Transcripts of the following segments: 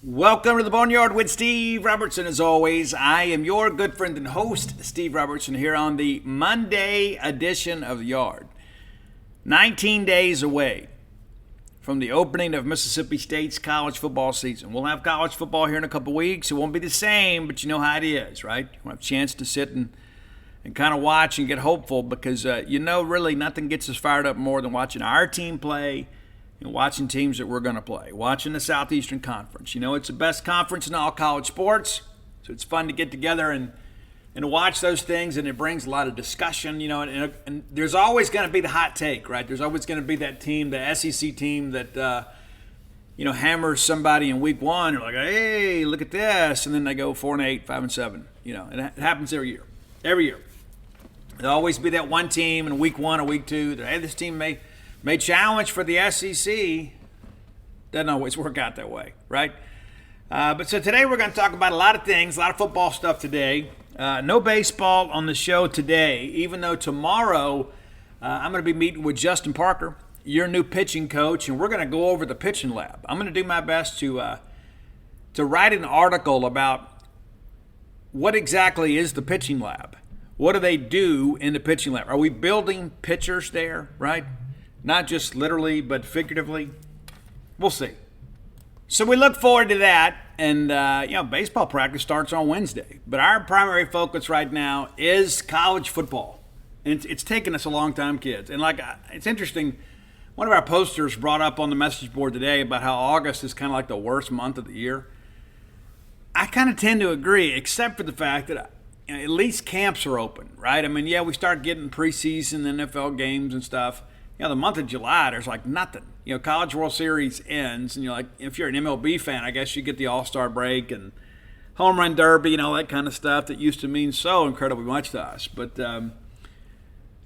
Welcome to the Boneyard with Steve Robertson. As always, I am your good friend and host, Steve Robertson, here on the Monday edition of the Yard. 19 days away from the opening of Mississippi State's college football season. We'll have college football here in a couple weeks. It won't be the same, but you know how it is, right? We'll have a chance to sit and kind of watch and get hopeful because, really nothing gets us fired up more than watching our team play and watching teams that we're going to play, watching the Southeastern Conference. You know, it's the best conference in all college sports, so it's fun to get together and watch those things, and it brings a lot of discussion, and there's always going to be the hot take, right? There's always going to be that team, the SEC team that, hammers somebody in week one. They're like, hey, look at this, and then they go 4-8, 5-7, and it happens every year. There'll always be that one team in week one or week two that, hey, this team may challenge for the SEC. Doesn't always work out that way, right? But so today we're going to talk about a lot of things, a lot of football stuff today. No baseball on the show today, even though tomorrow I'm going to be meeting with Justin Parker, your new pitching coach, and we're going to go over the pitching lab. I'm going to do my best to write an article about what exactly is the pitching lab. What do they do in the pitching lab? Are we building pitchers there, right? Not just literally, but figuratively. We'll see. So we look forward to that. And, baseball practice starts on Wednesday. But our primary focus right now is college football. And it's taken us a long time, kids. And, it's interesting. One of our posters brought up on the message board today about how August is kind of like the worst month of the year. I kind of tend to agree, except for the fact that at least camps are open, right? I mean, we start getting preseason NFL games and stuff. The month of July, there's like nothing. College World Series ends, and if you're an MLB fan, I guess you get the All-Star break and home run derby and all that kind of stuff that used to mean so incredibly much to us. But,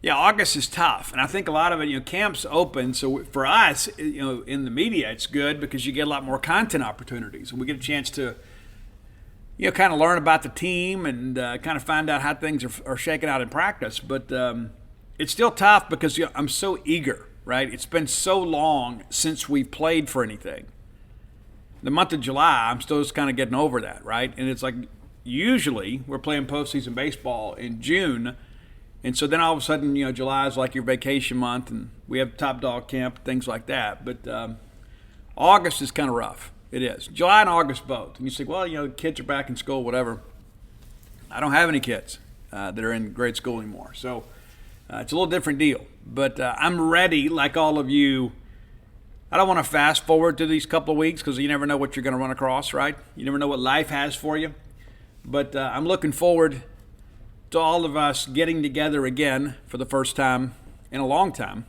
August is tough. And I think a lot of it, camps open. So for us, in the media, it's good because you get a lot more content opportunities. And we get a chance to, kind of learn about the team and kind of find out how things are shaking out in practice. But it's still tough because I'm so eager, right? It's been so long since we've played for anything. The month of July, I'm still just kind of getting over that, right? And it's like usually we're playing postseason baseball in June. And so then all of a sudden, July is like your vacation month and we have top dog camp, things like that. But August is kind of rough. It is. July and August both. And you say, well, kids are back in school, whatever. I don't have any kids that are in grade school anymore. So it's a little different deal. But I'm ready, like all of you. I don't want to fast forward to these couple of weeks because you never know what you're going to run across, right? You never know what life has for you. But I'm looking forward to all of us getting together again for the first time in a long time.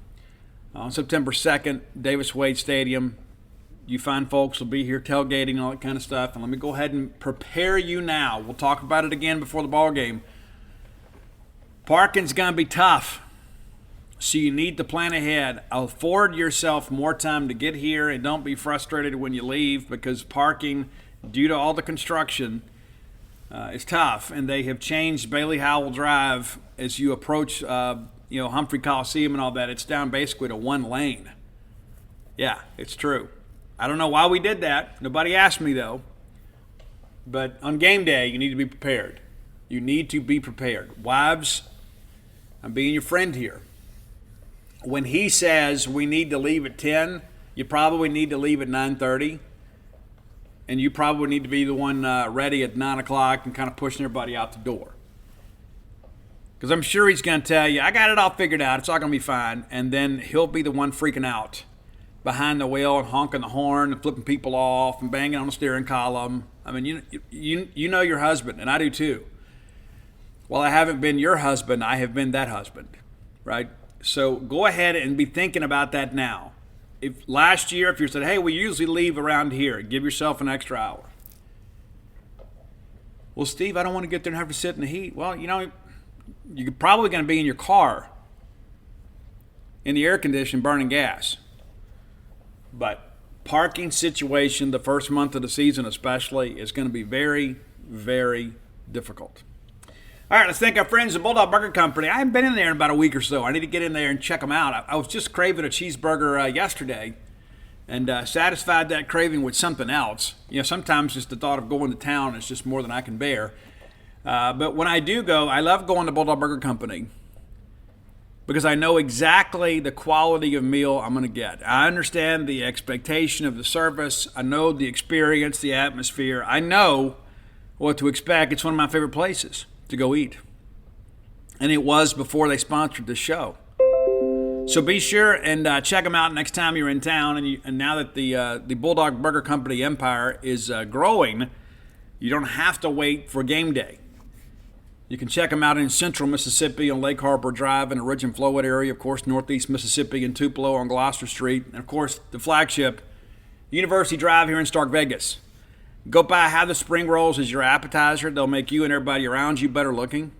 On September 2nd, Davis Wade Stadium. You fine folks will be here tailgating and all that kind of stuff. And let me go ahead and prepare you now. We'll talk about it again before the ball game. Parking's going to be tough, so you need to plan ahead. Afford yourself more time to get here and don't be frustrated when you leave because parking, due to all the construction, is tough. And they have changed Bailey Howell Drive as you approach Humphrey Coliseum and all that. It's down basically to one lane. Yeah, it's true. I don't know why we did that. Nobody asked me, though. But on game day, you need to be prepared. You need to be prepared. Wives, I'm being your friend here. When he says we need to leave at 10, you probably need to leave at 9:30. And you probably need to be the one ready at 9 o'clock and kind of pushing everybody out the door. Because I'm sure he's going to tell you, I got it all figured out. It's all going to be fine. And then he'll be the one freaking out behind the wheel and honking the horn and flipping people off and banging on the steering column. I mean, you know your husband, and I do too. Well, I haven't been your husband. I have been that husband, right? So go ahead and be thinking about that now. If last year, if you said, hey, we usually leave around here, give yourself an extra hour. Well, Steve, I don't want to get there and have to sit in the heat. Well, you're probably going to be in your car in the air condition burning gas. But parking situation, the first month of the season especially, is going to be very, very difficult. All right, let's thank our friends at Bulldog Burger Company. I haven't been in there in about a week or so. I need to get in there and check them out. I was just craving a cheeseburger yesterday, and satisfied that craving with something else. Sometimes just the thought of going to town is just more than I can bear. But when I do go, I love going to Bulldog Burger Company because I know exactly the quality of meal I'm going to get. I understand the expectation of the service. I know the experience, the atmosphere. I know what to expect. It's one of my favorite places to go eat. And it was before they sponsored the show. So be sure and check them out next time you're in town. And now that the Bulldog Burger Company empire is growing, you don't have to wait for game day. You can check them out in central Mississippi on Lake Harbor Drive in the Ridge and Flowwood area. Of course, northeast Mississippi in Tupelo on Gloucester Street. And, of course, the flagship, University Drive here in Stark Vegas. Go by, have the spring rolls as your appetizer. They'll make you and everybody around you better looking.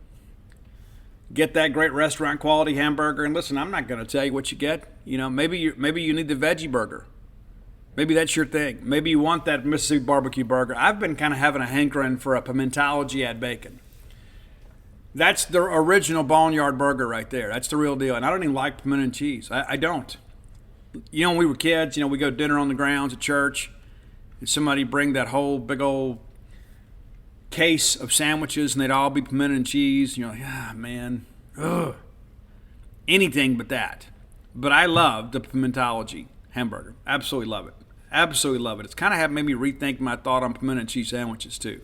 Get that great restaurant quality hamburger. And listen, I'm not going to tell you what you get. Maybe you need the veggie burger. Maybe that's your thing. Maybe you want that Mississippi barbecue burger. I've been kind of having a hankering for a pimentology add bacon. That's the original Boneyard burger right there. That's the real deal. And I don't even like pimento and cheese. I don't. When we were kids, we go to dinner on the grounds at church, and somebody bring that whole big old case of sandwiches, and they'd all be pimento and cheese. You're like, man, ugh. Anything but that. But I love the pimentology hamburger. Absolutely love it. Absolutely love it. It's kind of made me rethink my thought on pimento and cheese sandwiches, too.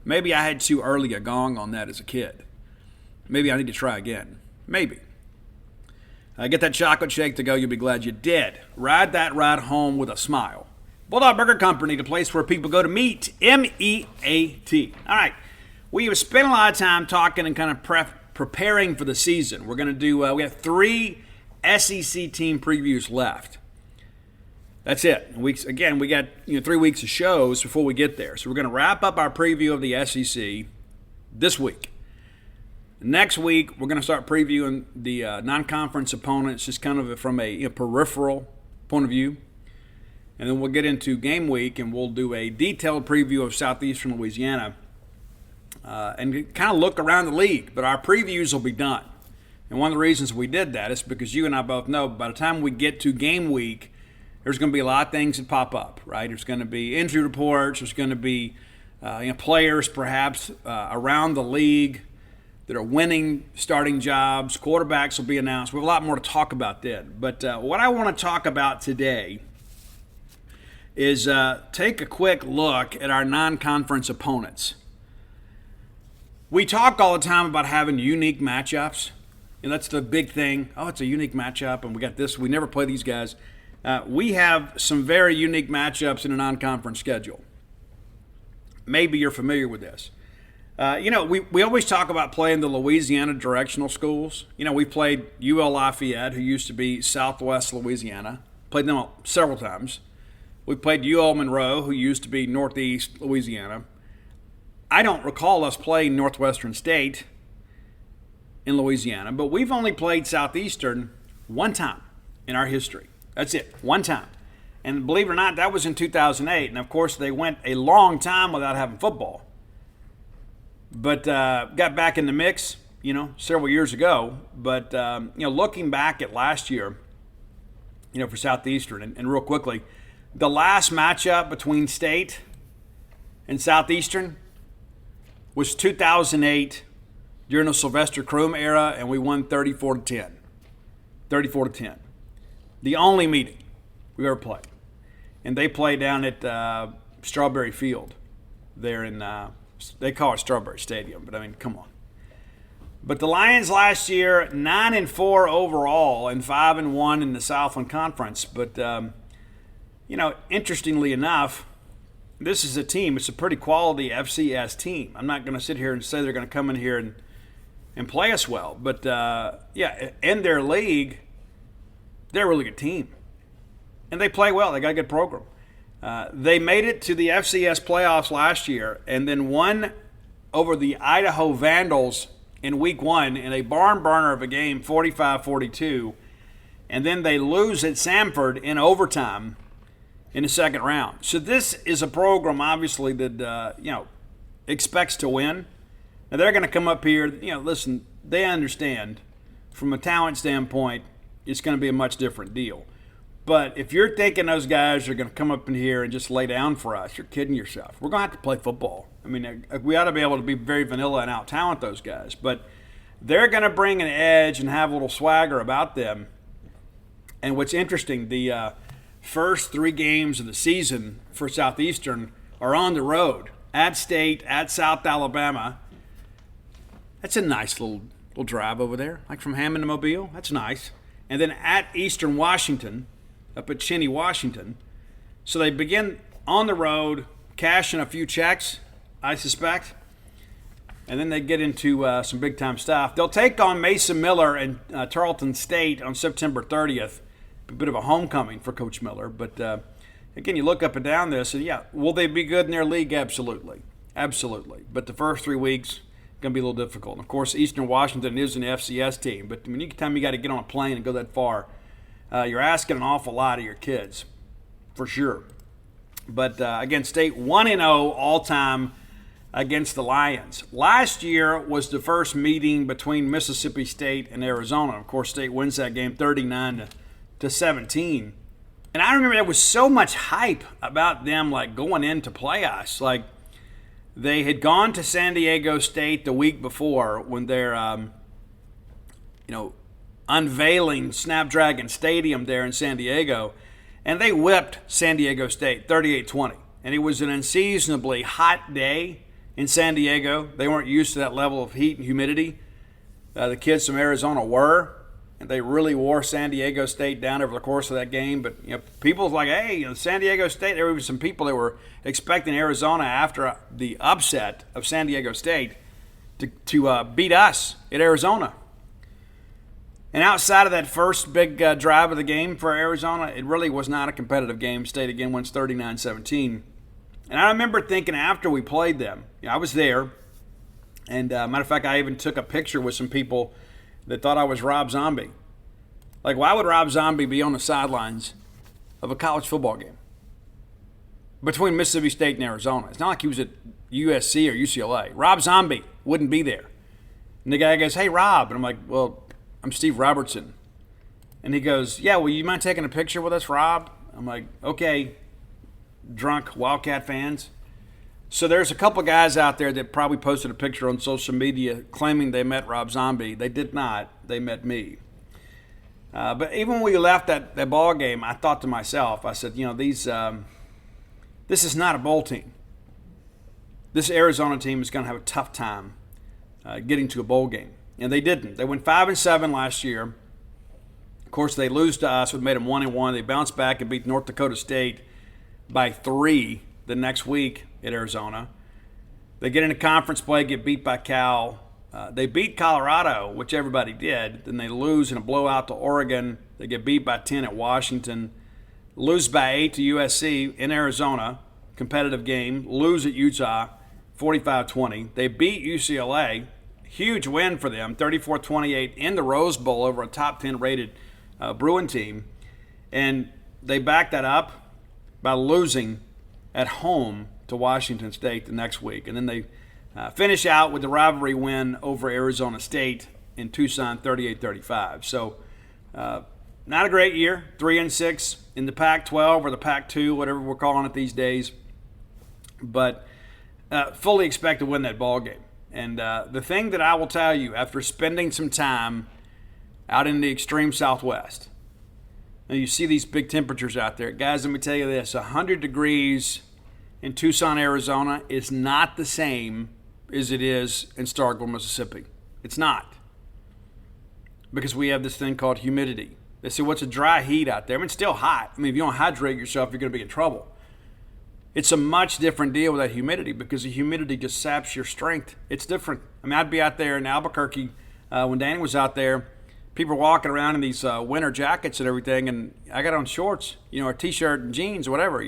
Maybe I had too early a gong on that as a kid. Maybe I need to try again. Maybe. Get that chocolate shake to go. You'll be glad you did. Ride that ride home with a smile. Bulldog Burger Company, the place where people go to meet. M-E-A-T. All right. We have spent a lot of time talking and kind of preparing for the season. We're going to do, we have 3 SEC team previews left. That's it. We got 3 weeks of shows before we get there. So we're going to wrap up our preview of the SEC this week. Next week, we're going to start previewing the non-conference opponents, just kind of from a peripheral point of view. And then we'll get into game week, and we'll do a detailed preview of Southeastern Louisiana and kind of look around the league. But our previews will be done. And one of the reasons we did that is because you and I both know by the time we get to game week, there's going to be a lot of things that pop up, right? There's going to be injury reports. There's going to be players perhaps around the league that are winning starting jobs. Quarterbacks will be announced. We have a lot more to talk about then. But what I want to talk about today is take a quick look at our non-conference opponents. We talk all the time about having unique matchups, and that's the big thing. Oh, it's a unique matchup, and we got this. We never play these guys. We have some very unique matchups in a non-conference schedule. Maybe you're familiar with this. We always talk about playing the Louisiana directional schools. We played UL Lafayette, who used to be Southwest Louisiana. Played them several times. We played UL Monroe, who used to be Northeast Louisiana. I don't recall us playing Northwestern State in Louisiana, but we've only played Southeastern one time in our history. That's it, one time. And believe it or not, that was in 2008. And, of course, they went a long time without having football. But got back in the mix, several years ago. But, looking back at last year, for Southeastern, and real quickly, the last matchup between State and Southeastern was 2008 during the Sylvester Croom era, and we won 34-10. 34-10. The only meeting we've ever played. And they play down at Strawberry Field there in they call it Strawberry Stadium, but I mean, come on. But the Lions last year, 9-4 overall and 5-1 in the Southland Conference. But, interestingly enough, this is a team. It's a pretty quality FCS team. I'm not going to sit here and say they're going to come in here and play us well. But, in their league, they're a really good team. And they play well. They got a good program. They made it to the FCS playoffs last year and then won over the Idaho Vandals in week 1 in a barn burner of a game, 45-42. And then they lose at Samford in overtime in the second round. So this is a program, obviously, that, expects to win. Now, they're going to come up here. Listen, they understand from a talent standpoint, it's going to be a much different deal. But if you're thinking those guys are going to come up in here and just lay down for us, you're kidding yourself. We're going to have to play football. I mean, we ought to be able to be very vanilla and out-talent those guys. But they're going to bring an edge and have a little swagger about them. And what's interesting, the first 3 games of the season for Southeastern are on the road. At State, at South Alabama. That's a nice little drive over there, like from Hammond to Mobile. That's nice. And then at Eastern Washington, up at Cheney, Washington. So they begin on the road, cashing a few checks, I suspect. And then they get into some big-time stuff. They'll take on Mason Miller and Tarleton State on September 30th. A bit of a homecoming for Coach Miller. But, again, you look up and down this, and, yeah, will they be good in their league? Absolutely. Absolutely. But the first 3 weeks, going to be a little difficult. And, of course, Eastern Washington is an FCS team. But anytime you got to get on a plane and go that far, you're asking an awful lot of your kids, for sure. But, again, State 1-0 all-time against the Lions. Last year was the first meeting between Mississippi State and Arizona. Of course, State wins that game 39-17. And I remember there was so much hype about them, like, going in to play us. Like, they had gone to San Diego State the week before when they're, unveiling Snapdragon Stadium there in San Diego, and they whipped San Diego State 38-20. And it was an unseasonably hot day in San Diego. They weren't used to that level of heat and humidity. The kids from Arizona were, and they really wore San Diego State down over the course of that game. But people was like, hey, San Diego State. There were some people that were expecting Arizona after the upset of San Diego State to beat us at Arizona. And outside of that first big drive of the game for Arizona, it really was not a competitive game. State again wins 39-17. And I remember thinking after we played them, I was there, and matter of fact, I even took a picture with some people that thought I was Rob Zombie. Like, why would Rob Zombie be on the sidelines of a college football game between Mississippi State and Arizona? It's not like he was at USC or UCLA. Rob Zombie wouldn't be there. And the guy goes, hey, Rob. And I'm like, well, I'm Steve Robertson. And he goes, yeah, well, you mind taking a picture with us, Rob? I'm like, okay, drunk Wildcat fans. So there's a couple guys out there that probably posted a picture on social media claiming they met Rob Zombie. They did not. They met me. But even when we left that ball game, I thought to myself, I said, this is not a bowl team. This Arizona team is going to have a tough time getting to a bowl game. And they didn't. They went 5-7 last year. Of course, they lose to us, which made them 1-1. They bounced back and beat North Dakota State by 3 the next week at Arizona. They get into conference play, get beat by Cal. They beat Colorado, which everybody did. Then they lose in a blowout to Oregon. They get beat by 10 at Washington. Lose by 8 to USC in Arizona. Competitive game. Lose at Utah, 45-20. They beat UCLA. Huge win for them, 34-28 in the Rose Bowl over a top 10 rated Bruin team. And they backed that up by losing at home to Washington State the next week. And then they finish out with the rivalry win over Arizona State in Tucson, 38-35. So not a great year, 3-6 in the Pac-12 or the Pac-2, whatever we're calling it these days. But fully expect to win that ball game. And the thing that I will tell you, after spending some time out in the extreme Southwest, and you see these big temperatures out there. Guys, let me tell you this. 100 degrees in Tucson, Arizona is not the same as it is in Starkville, Mississippi. It's not. Because we have this thing called humidity. They say, what's a dry heat out there? I mean, it's still hot. I mean, if you don't hydrate yourself, you're going to be in trouble. It's a much different deal with that humidity because the humidity just saps your strength. It's different. I mean, I'd be out there in Albuquerque when Danny was out there. People were walking around in these winter jackets and everything, and I got on shorts, or T-shirt and jeans or whatever,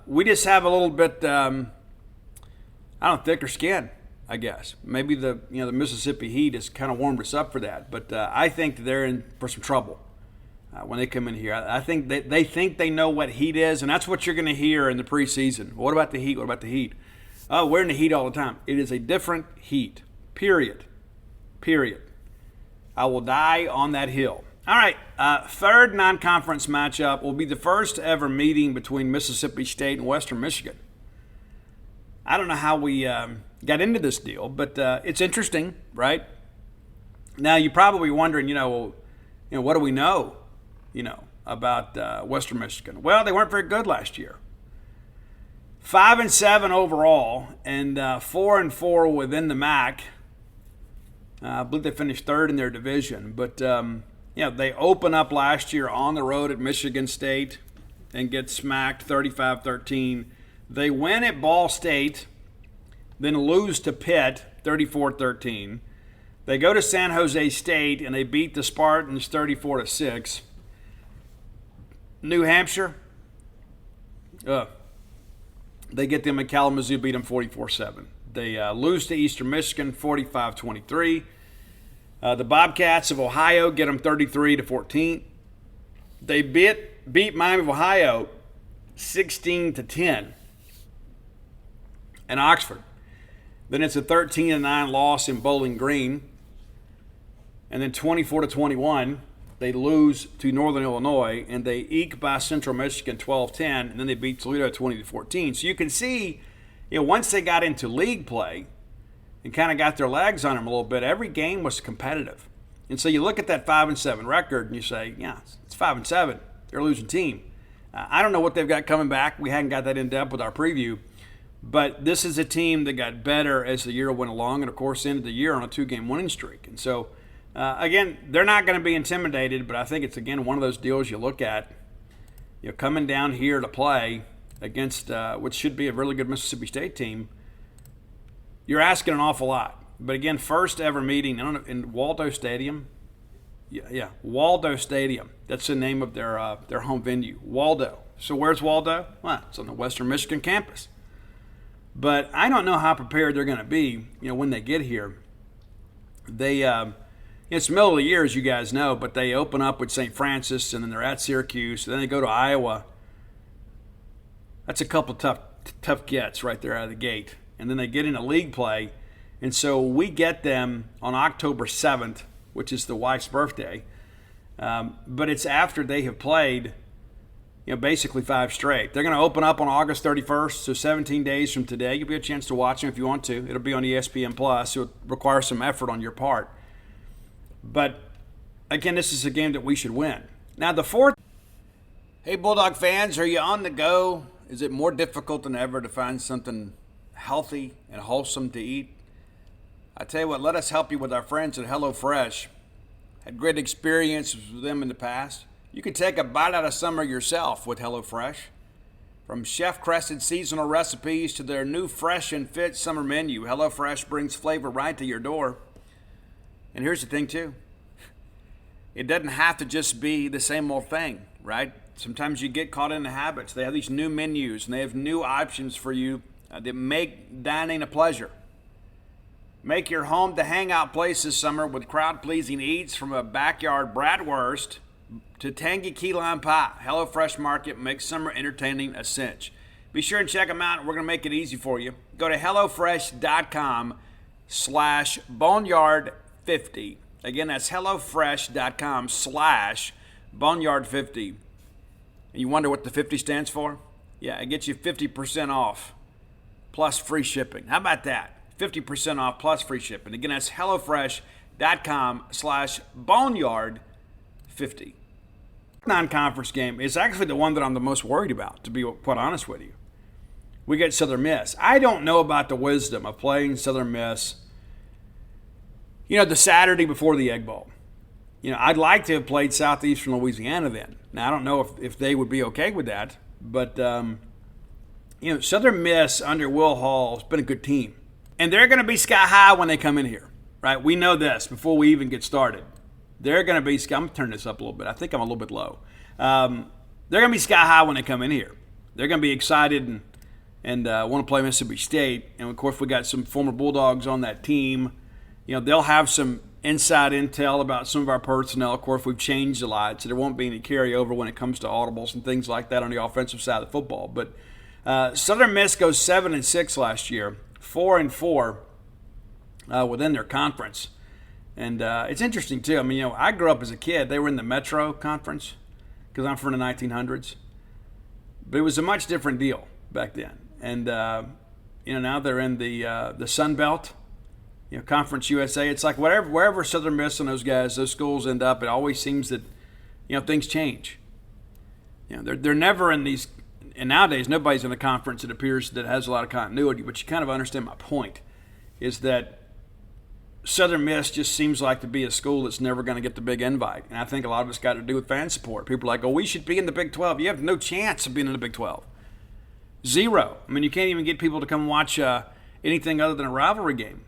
We just have a little bit, thicker skin, I guess. Maybe the Mississippi heat has kind of warmed us up for that. But I think that they're in for some trouble when they come in here. I think they think they know what heat is, and that's what you're going to hear in the preseason. What about the heat? What about the heat? Oh, we're in the heat all the time. It is a different heat, period. I will die on that hill. All right, third non-conference matchup will be the first ever meeting between Mississippi State and Western Michigan. I don't know how we got into this deal, but it's interesting, right? Now you're probably wondering, what do we know, about Western Michigan? Well, they weren't very good last year. 5-7 overall, and 4-4 within the MAC. I believe they finished third in their division, but they open up last year on the road at Michigan State and get smacked 35-13. They win at Ball State, then lose to Pitt 34-13. They go to San Jose State and they beat the Spartans 34-6. New Hampshire, they get them in Kalamazoo, beat them 44-7. They lose to Eastern Michigan 45-23. The Bobcats of Ohio get them 33-14. They beat Miami of Ohio 16-10 in Oxford. Then it's a 13-9 loss in Bowling Green. And then 24-21, they lose to Northern Illinois, and they eke by Central Michigan 12-10, and then they beat Toledo 20-14. So you can see, once they got into league play and kind of got their legs on them a little bit, every game was competitive. And so you look at that 5-7 record and you say, yeah, it's 5-7. They're a losing team. I don't know what they've got coming back. We hadn't got that in depth with our preview. But this is a team that got better as the year went along and, of course, ended the year on a 2-game winning streak. And so, again, they're not going to be intimidated, but I think it's, again, one of those deals you look at, coming down here to play against what should be a really good Mississippi State team. You're asking an awful lot. But, again, first ever meeting in Waldo Stadium. Yeah, Waldo Stadium. That's the name of their home venue, Waldo. So where's Waldo? Well, it's on the Western Michigan campus. But I don't know how prepared they're going to be, when they get here. They, it's the middle of the year, as you guys know, but they open up with St. Francis, and then they're at Syracuse, and then they go to Iowa. That's a couple tough gets right there out of the gate. And then they get into league play, and so we get them on October 7th, which is the wife's birthday. But it's after they have played basically 5 straight. They're going to open up on August 31st, so 17 days from today. You'll be a chance to watch them if you want to. It'll be on ESPN+, so it requires some effort on your part. But, again, this is a game that we should win. Now, the fourth. Hey, Bulldog fans, are you on the go? Is it more difficult than ever to find something healthy and wholesome to eat? I tell you what, let us help you with our friends at HelloFresh. Had great experiences with them in the past. You can take a bite out of summer yourself with HelloFresh. From chef-crested seasonal recipes to their new fresh and fit summer menu, HelloFresh brings flavor right to your door. And here's the thing, too. It doesn't have to just be the same old thing, right? Sometimes you get caught in the habits. They have these new menus, and they have new options for you that make dining a pleasure. Make your home the hangout place this summer with crowd-pleasing eats from a backyard bratwurst to tangy key lime pie. HelloFresh Market makes summer entertaining a cinch. Be sure and check them out. We're going to make it easy for you. Go to HelloFresh.com/Boneyard50. Again, that's HelloFresh.com/Boneyard50. And you wonder what the 50 stands for? Yeah, it gets you 50% off plus free shipping. How about that? 50% off plus free shipping. Again, that's HelloFresh.com/Boneyard50. Non-conference game is actually the one that I'm the most worried about, to be quite honest with you. We get Southern Miss. I don't know about the wisdom of playing Southern Miss, the Saturday before the Egg Bowl. I'd like to have played Southeastern Louisiana then. Now, I don't know if they would be okay with that, but, Southern Miss under Will Hall has been a good team. And they're going to be sky high when they come in here, right? We know this before we even get started. They're going to be, I'm going to turn this up a little bit. I think I'm a little bit low. They're going to be sky high when they come in here. They're going to be excited and want to play Mississippi State. And, of course, we got some former Bulldogs on that team. They'll have some inside intel about some of our personnel. Of course, we've changed a lot, so there won't be any carryover when it comes to audibles and things like that on the offensive side of the football. But Southern Miss goes 7-6 last year, 4-4 within their conference. And it's interesting, too. I mean, I grew up as a kid. They were in the Metro Conference because I'm from the 1900s. But it was a much different deal back then. And, now they're in the Sun Belt, Conference USA. It's like wherever Southern Miss and those schools end up, it always seems that, things change. They're never in these, and nowadays nobody's in a conference that appears that has a lot of continuity, but you kind of understand my point, is that Southern Miss just seems like to be a school that's never going to get the big invite. And I think a lot of it's got to do with fan support. People are like, we should be in the Big 12. You have no chance of being in the Big 12. Zero. I mean, you can't even get people to come watch anything other than a rivalry game.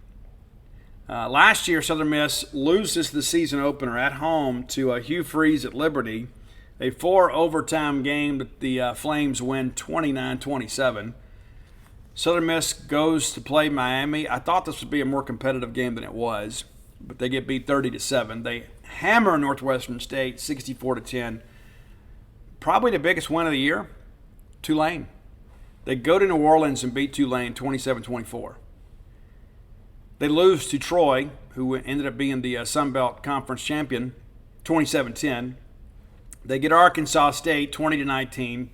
Last year, Southern Miss loses the season opener at home to Hugh Freeze at Liberty, a 4-overtime game that the Flames win 29-27. Southern Miss goes to play Miami. I thought this would be a more competitive game than it was, but they get beat 30-7. They hammer Northwestern State 64-10. Probably the biggest win of the year, Tulane. They go to New Orleans and beat Tulane 27-24. They lose to Troy, who ended up being the Sun Belt Conference champion, 27-10. They get Arkansas State 20-19.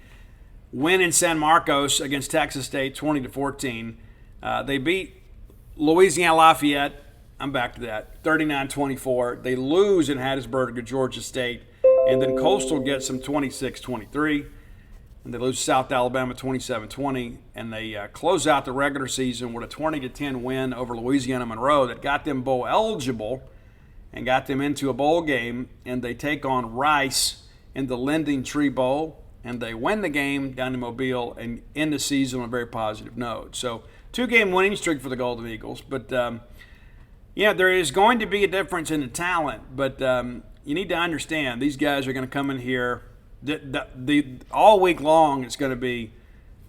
Win in San Marcos against Texas State 20-14. They beat Louisiana Lafayette, I'm back to that, 39-24. They lose in Hattiesburg to Georgia State. And then Coastal gets them 26-23. And they lose South Alabama 27-20. And they close out the regular season with a 20-10 win over Louisiana Monroe that got them bowl eligible and got them into a bowl game. And they take on Rice in the Lending Tree Bowl. And they win the game down in Mobile and end the season on a very positive note. So, 2-game winning streak for the Golden Eagles. But, there is going to be a difference in the talent. But you need to understand these guys are going to come in here. All week long it's going to be,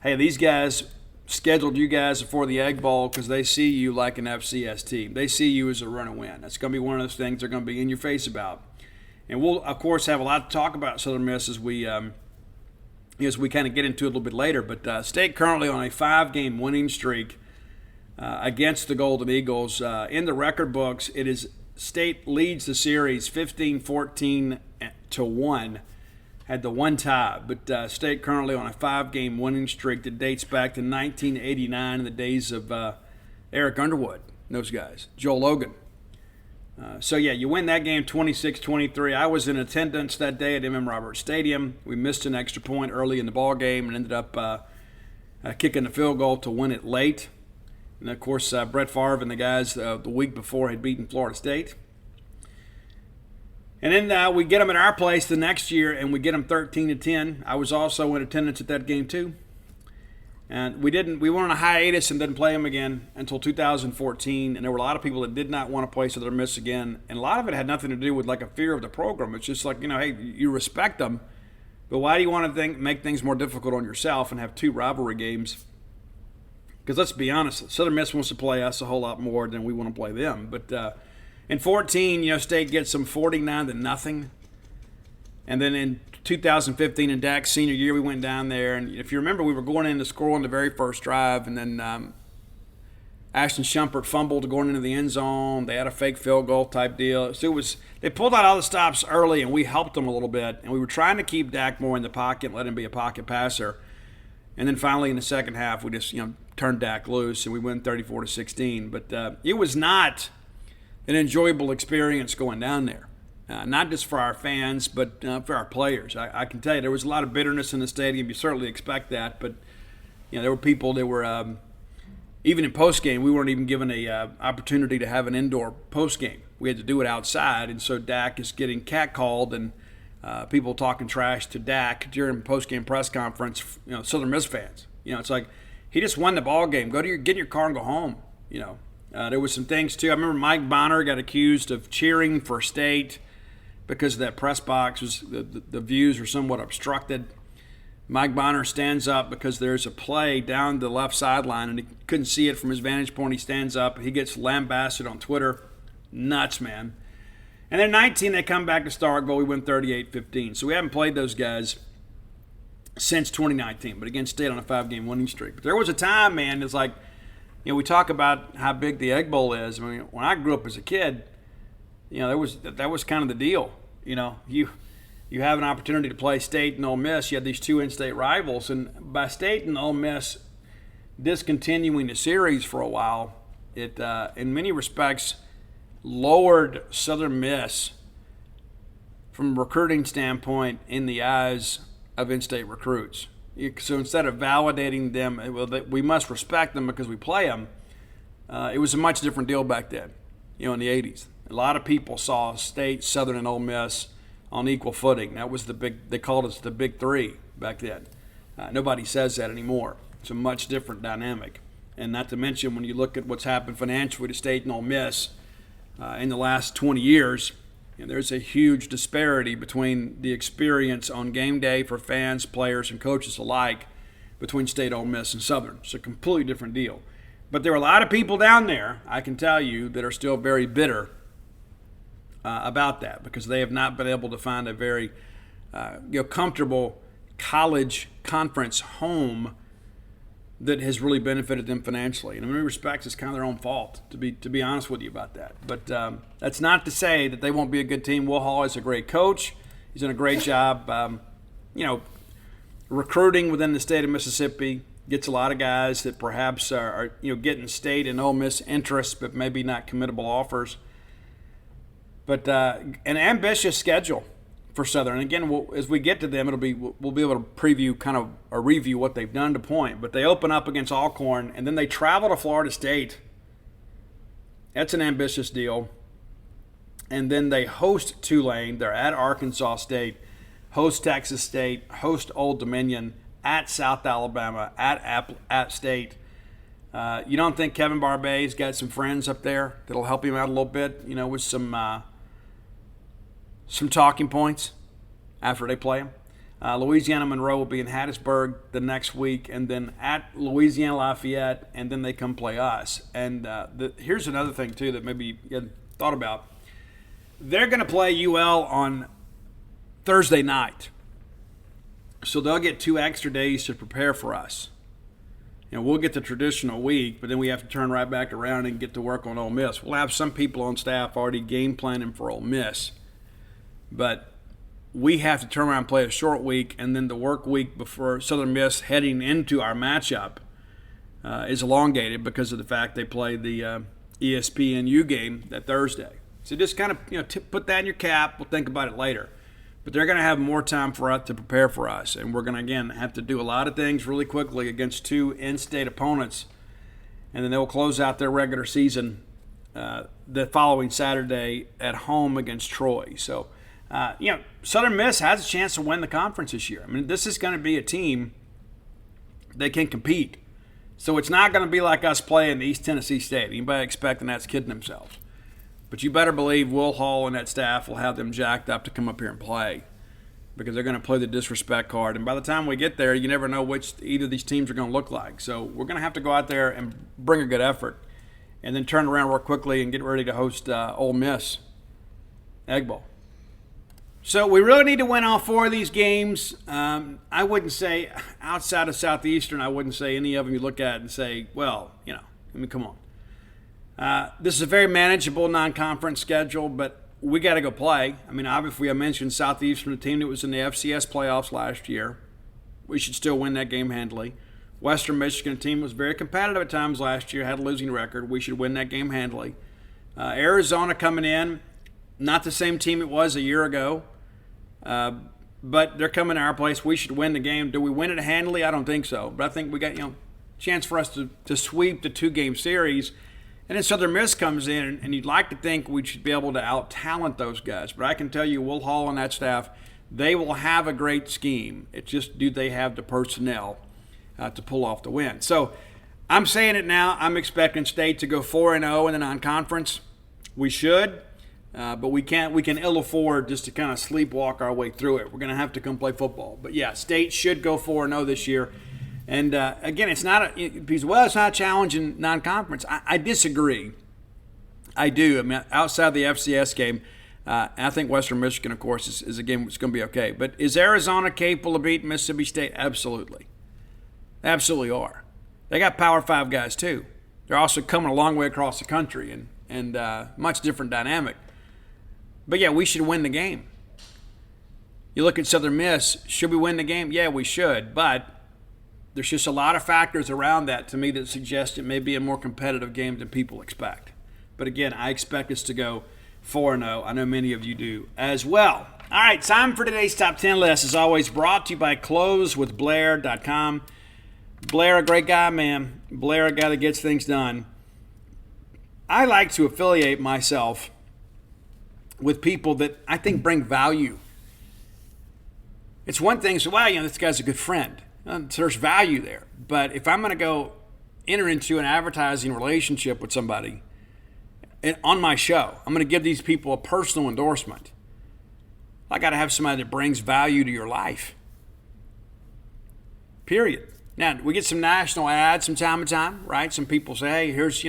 hey, these guys scheduled you guys before the Egg Bowl because they see you like an FCS team. They see you as a run and win. That's going to be one of those things they're going to be in your face about. And we'll, of course, have a lot to talk about Southern Miss as we kind of get into it a little bit later. But State currently on a 5-game winning streak against the Golden Eagles. In the record books, it is State leads the series 15-14-1. Had the one tie, but State currently on a 5-game winning streak that dates back to 1989 in the days of Eric Underwood, those guys, Joel Logan. You win that game 26-23. I was in attendance that day at M.M. Roberts Stadium. We missed an extra point early in the ball game and ended up kicking the field goal to win it late. And, of course, Brett Favre and the guys the week before had beaten Florida State. And then we get them at our place the next year, and we get them 13-10. I was also in attendance at that game too. And we went on a hiatus and didn't play them again until 2014. And there were a lot of people that did not want to play Southern Miss again. And a lot of it had nothing to do with like a fear of the program. It's just like, hey, you respect them, but why do you want to make things more difficult on yourself and have 2 rivalry games? Because let's be honest, Southern Miss wants to play us a whole lot more than we want to play them. But in 14, State gets them 49-0. And then in 2015, in Dak's senior year, we went down there. And if you remember, we were going in to score on the very first drive. And then Ashton Shumpert fumbled going into the end zone. They had a fake field goal type deal. So they pulled out all the stops early, and we helped them a little bit. And we were trying to keep Dak more in the pocket and let him be a pocket passer. And then finally in the second half, we just turned Dak loose, and we win 34-16. But it was not an enjoyable experience going down there. Not just for our fans, but for our players. I can tell you there was a lot of bitterness in the stadium. You certainly expect that, but there were people that were even in postgame. We weren't even given a opportunity to have an indoor postgame. We had to do it outside, and so Dak is getting catcalled and people talking trash to Dak during postgame press conference. Southern Miss fans. It's like he just won the ball game. Get in your car and go home. There was some things too. I remember Mike Bonner got accused of cheering for State because that press box was the views were somewhat obstructed. Mike Bonner stands up because there's a play down the left sideline and he couldn't see it from his vantage point. He stands up. He gets lambasted on Twitter. Nuts, man. And then 19, they come back to Starkville. We win 38-15. So we haven't played those guys since 2019, but again, State on a 5-game winning streak. But there was a time, man, it's like, we talk about how big the Egg Bowl is. I mean, when I grew up as a kid, that was kind of the deal. You have an opportunity to play State and Ole Miss. You had these two in-state rivals, and by State and Ole Miss discontinuing the series for a while, it in many respects lowered Southern Miss from a recruiting standpoint in the eyes of in-state recruits. So instead of validating them, we must respect them because we play them. It was a much different deal back then, in the 80s. A lot of people saw State, Southern, and Ole Miss on equal footing. That was they called us the Big Three back then. Nobody says that anymore. It's a much different dynamic. And not to mention, when you look at what's happened financially to State and Ole Miss in the last 20 years, there's a huge disparity between the experience on game day for fans, players, and coaches alike between State, Ole Miss, and Southern. It's a completely different deal. But there are a lot of people down there, I can tell you, that are still very bitter about that because they have not been able to find a very comfortable college conference home that has really benefited them financially. And in many respects, it's kind of their own fault, to be honest with you about that. But that's not to say that they won't be a good team. Will Hall is a great coach. He's done a great job, recruiting within the state of Mississippi. Gets a lot of guys that perhaps are getting State and Ole Miss interest, but maybe not committable offers. But an ambitious schedule for Southern. And again, as we get to them, we'll be able to preview kind of or review what they've done to point. But they open up against Alcorn, and then they travel to Florida State. That's an ambitious deal. And then they host Tulane. They're at Arkansas State, host Texas State, host Old Dominion, at South Alabama, at State. You don't think Kevin Barbay's got some friends up there that'll help him out a little bit, with some talking points after they play him? Louisiana Monroe will be in Hattiesburg the next week, and then at Louisiana Lafayette, and then they come play us. And here's another thing, too, that maybe you hadn't thought about. They're going to play UL on Thursday night. So they'll get 2 extra days to prepare for us. We'll get the traditional week, but then we have to turn right back around and get to work on Ole Miss. We'll have some people on staff already game planning for Ole Miss. But we have to turn around and play a short week, and then the work week before Southern Miss heading into our matchup is elongated because of the fact they play the ESPNU game that Thursday. So just kind of put that in your cap. We'll think about it later. But they're going to have more time for us to prepare for us, and we're going to, again, have to do a lot of things really quickly against 2 in-state opponents, and then they'll close out their regular season the following Saturday at home against Troy. So, Southern Miss has a chance to win the conference this year. I mean, this is going to be a team that can compete. So it's not going to be like us playing East Tennessee State. Anybody expecting that's kidding themselves. But you better believe Will Hall and that staff will have them jacked up to come up here and play because they're going to play the disrespect card. And by the time we get there, you never know which either of these teams are going to look like. So we're going to have to go out there and bring a good effort and then turn around real quickly and get ready to host Ole Miss Egg Bowl. So we really need to win all 4 of these games. I wouldn't say, outside of Southeastern, I wouldn't say any of them you look at and say, well, come on. This is a very manageable non-conference schedule, but we got to go play. I mean, obviously, I mentioned Southeastern, the team that was in the FCS playoffs last year. We should still win that game handily. Western Michigan team was very competitive at times last year, had a losing record. We should win that game handily. Arizona coming in, not the same team it was a year ago, but they're coming to our place. We should win the game. Do we win it handily? I don't think so. But I think we got chance for us to sweep the 2-game series. And then Southern Miss comes in, and you'd like to think we should be able to out-talent those guys. But I can tell you, Will Hall and that staff, they will have a great scheme. It's just, do they have the personnel to pull off the win? So I'm saying it now. I'm expecting State to go 4-0 in the non-conference. We should, but we can't. We can ill afford just to kind of sleepwalk our way through it. We're going to have to come play football. But, yeah, State should go 4-0 this year. And, again, it's not a challenge in non-conference. I disagree. I do. I mean, outside the FCS game, I think Western Michigan, of course, is a game that's going to be okay. But is Arizona capable of beating Mississippi State? Absolutely. Absolutely are. They got Power 5 guys, too. They're also coming a long way across the country and much different dynamic. But yeah, we should win the game. You look at Southern Miss, should we win the game? Yeah, we should, but there's just a lot of factors around that to me that suggest it may be a more competitive game than people expect. But again, I expect us to go 4-0. I know many of you do as well. All right, time for today's top 10 list. As always, brought to you by closewithblair.com. Blair, a great guy, man. Blair, a guy that gets things done. I like to affiliate myself with people that I think bring value. It's one thing to say, well, this guy's a good friend. There's value there. But if I'm going to go enter into an advertising relationship with somebody on my show, I'm going to give these people a personal endorsement. I got to have somebody that brings value to your life. Period. Now, we get some national ads from time to time, right? Some people say, hey, here's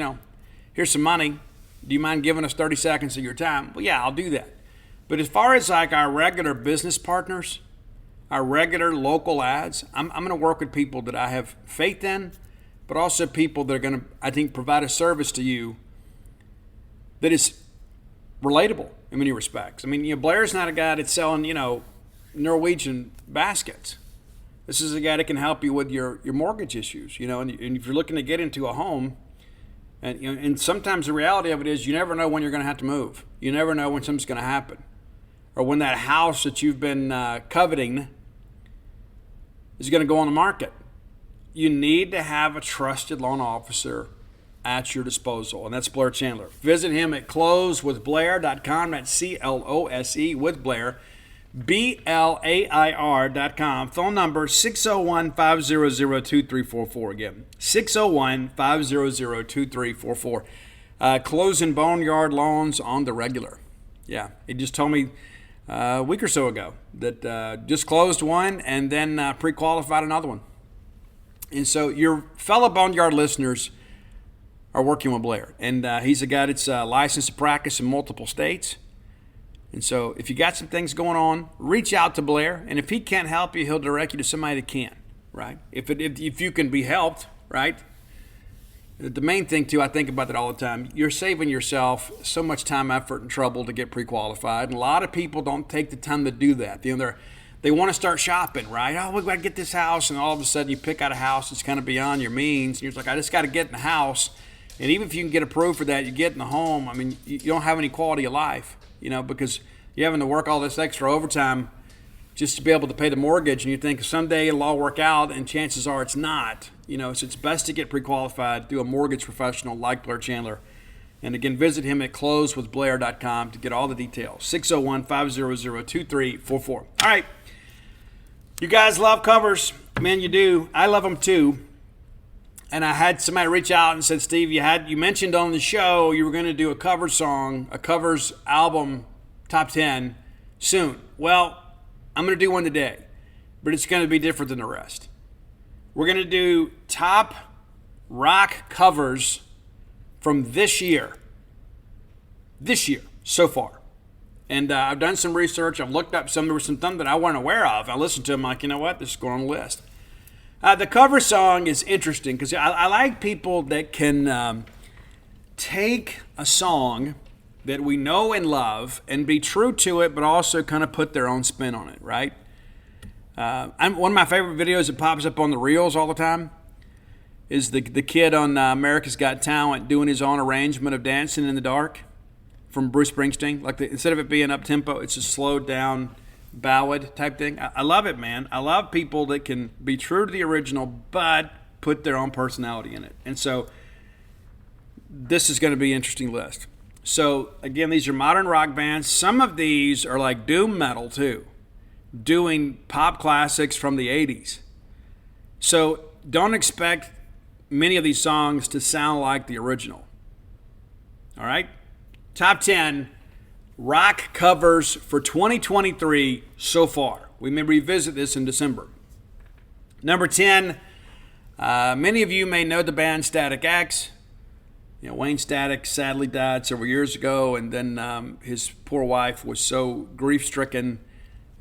some money. Do you mind giving us 30 seconds of your time? Well, yeah, I'll do that. But as far as like our regular business partners, our regular local ads, I'm going to work with people that I have faith in, but also people that are going to, I think, provide a service to you that is relatable in many respects. I mean, Blair's not a guy that's selling, Norwegian baskets. This is a guy that can help you with your mortgage issues, and if you're looking to get into a home, and sometimes the reality of it is you never know when you're going to have to move. You never know when something's going to happen. Or when that house that you've been coveting is going to go on the market. You need to have a trusted loan officer at your disposal, and that's Blair Chandler. Visit him at closewithblair.com. That's CLOSE with Blair, BLAIR.com. Phone number 601-500-2344. Again, 601-500-2344. Closing Boneyard loans on the regular. Yeah, he just told me a week or so ago that just closed one and then pre-qualified another one. And so your fellow Boneyard listeners are working with Blair. And he's a guy that's licensed to practice in multiple states. And so if you got some things going on, reach out to Blair. And if he can't help you, he'll direct you to somebody that can, right? If you can be helped, right? The main thing, too, I think about that all the time, you're saving yourself so much time, effort, and trouble to get pre-qualified. And a lot of people don't take the time to do that. They want to start shopping, right? Oh, we've got to get this house. And all of a sudden you pick out a house that's kind of beyond your means. And you're like, I just got to get in the house. And even if you can get approved for that, you get in the home. I mean, you don't have any quality of life, because you're having to work all this extra overtime just to be able to pay the mortgage. And you think someday it'll all work out, and chances are it's not. So it's best to get pre-qualified through a mortgage professional like Blair Chandler. And again, visit him at closewithblair.com to get all the details. 601-500-2344. All right. You guys love covers. Man, you do. I love them too. And I had somebody reach out and said, Steve, you mentioned on the show you were going to do a cover song, a covers album top 10 soon. Well, I'm going to do one today, but it's going to be different than the rest. We're going to do top rock covers from this year so far. And I've done some research. I've looked up there was some that I wasn't aware of. I listened to them like, you know what, this is going on the list. The cover song is interesting because I like people that can take a song that we know and love and be true to it, but also kind of put their own spin on it, right? One of my favorite videos that pops up on the Reels all the time is the kid on America's Got Talent doing his own arrangement of Dancing in the Dark from Bruce Springsteen. Instead of it being up-tempo, it's a slowed down ballad type thing. I love it, man. I love people that can be true to the original but put their own personality in it. And so this is going to be an interesting list. So again, these are modern rock bands. Some of these are like doom metal too, doing pop classics from the 80s. So don't expect many of these songs to sound like the original. All right? Top 10 rock covers for 2023 so far. We may revisit this in December. Number 10, many of you may know the band Static X. Wayne Static sadly died several years ago, and then his poor wife was so grief-stricken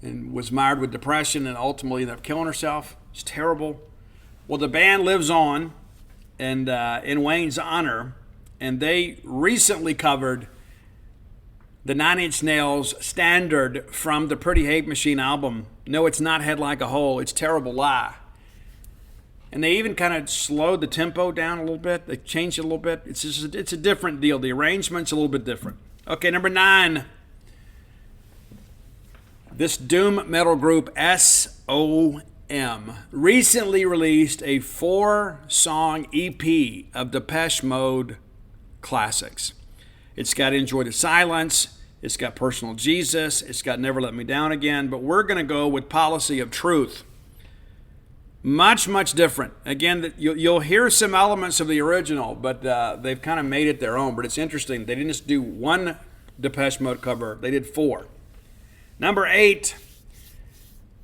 and was mired with depression and ultimately ended up killing herself. It's terrible. Well, the band lives on, and in Wayne's honor, and they recently covered the Nine Inch Nails standard from the Pretty Hate Machine album, No, It's Not Head Like a Hole, It's Terrible Lie. And they even kind of slowed the tempo down a little bit. They changed it a little bit. It's a different deal. The arrangement's a little bit different. Okay, number 9. This doom metal group SOM recently released a 4-song EP of Depeche Mode classics. It's got Enjoy the Silence. It's got Personal Jesus. It's got Never Let Me Down Again. But we're going to go with Policy of Truth. Much, much different. Again, you'll hear some elements of the original, but they've kind of made it their own. But it's interesting. They didn't just do one Depeche Mode cover. They did 4. Number 8,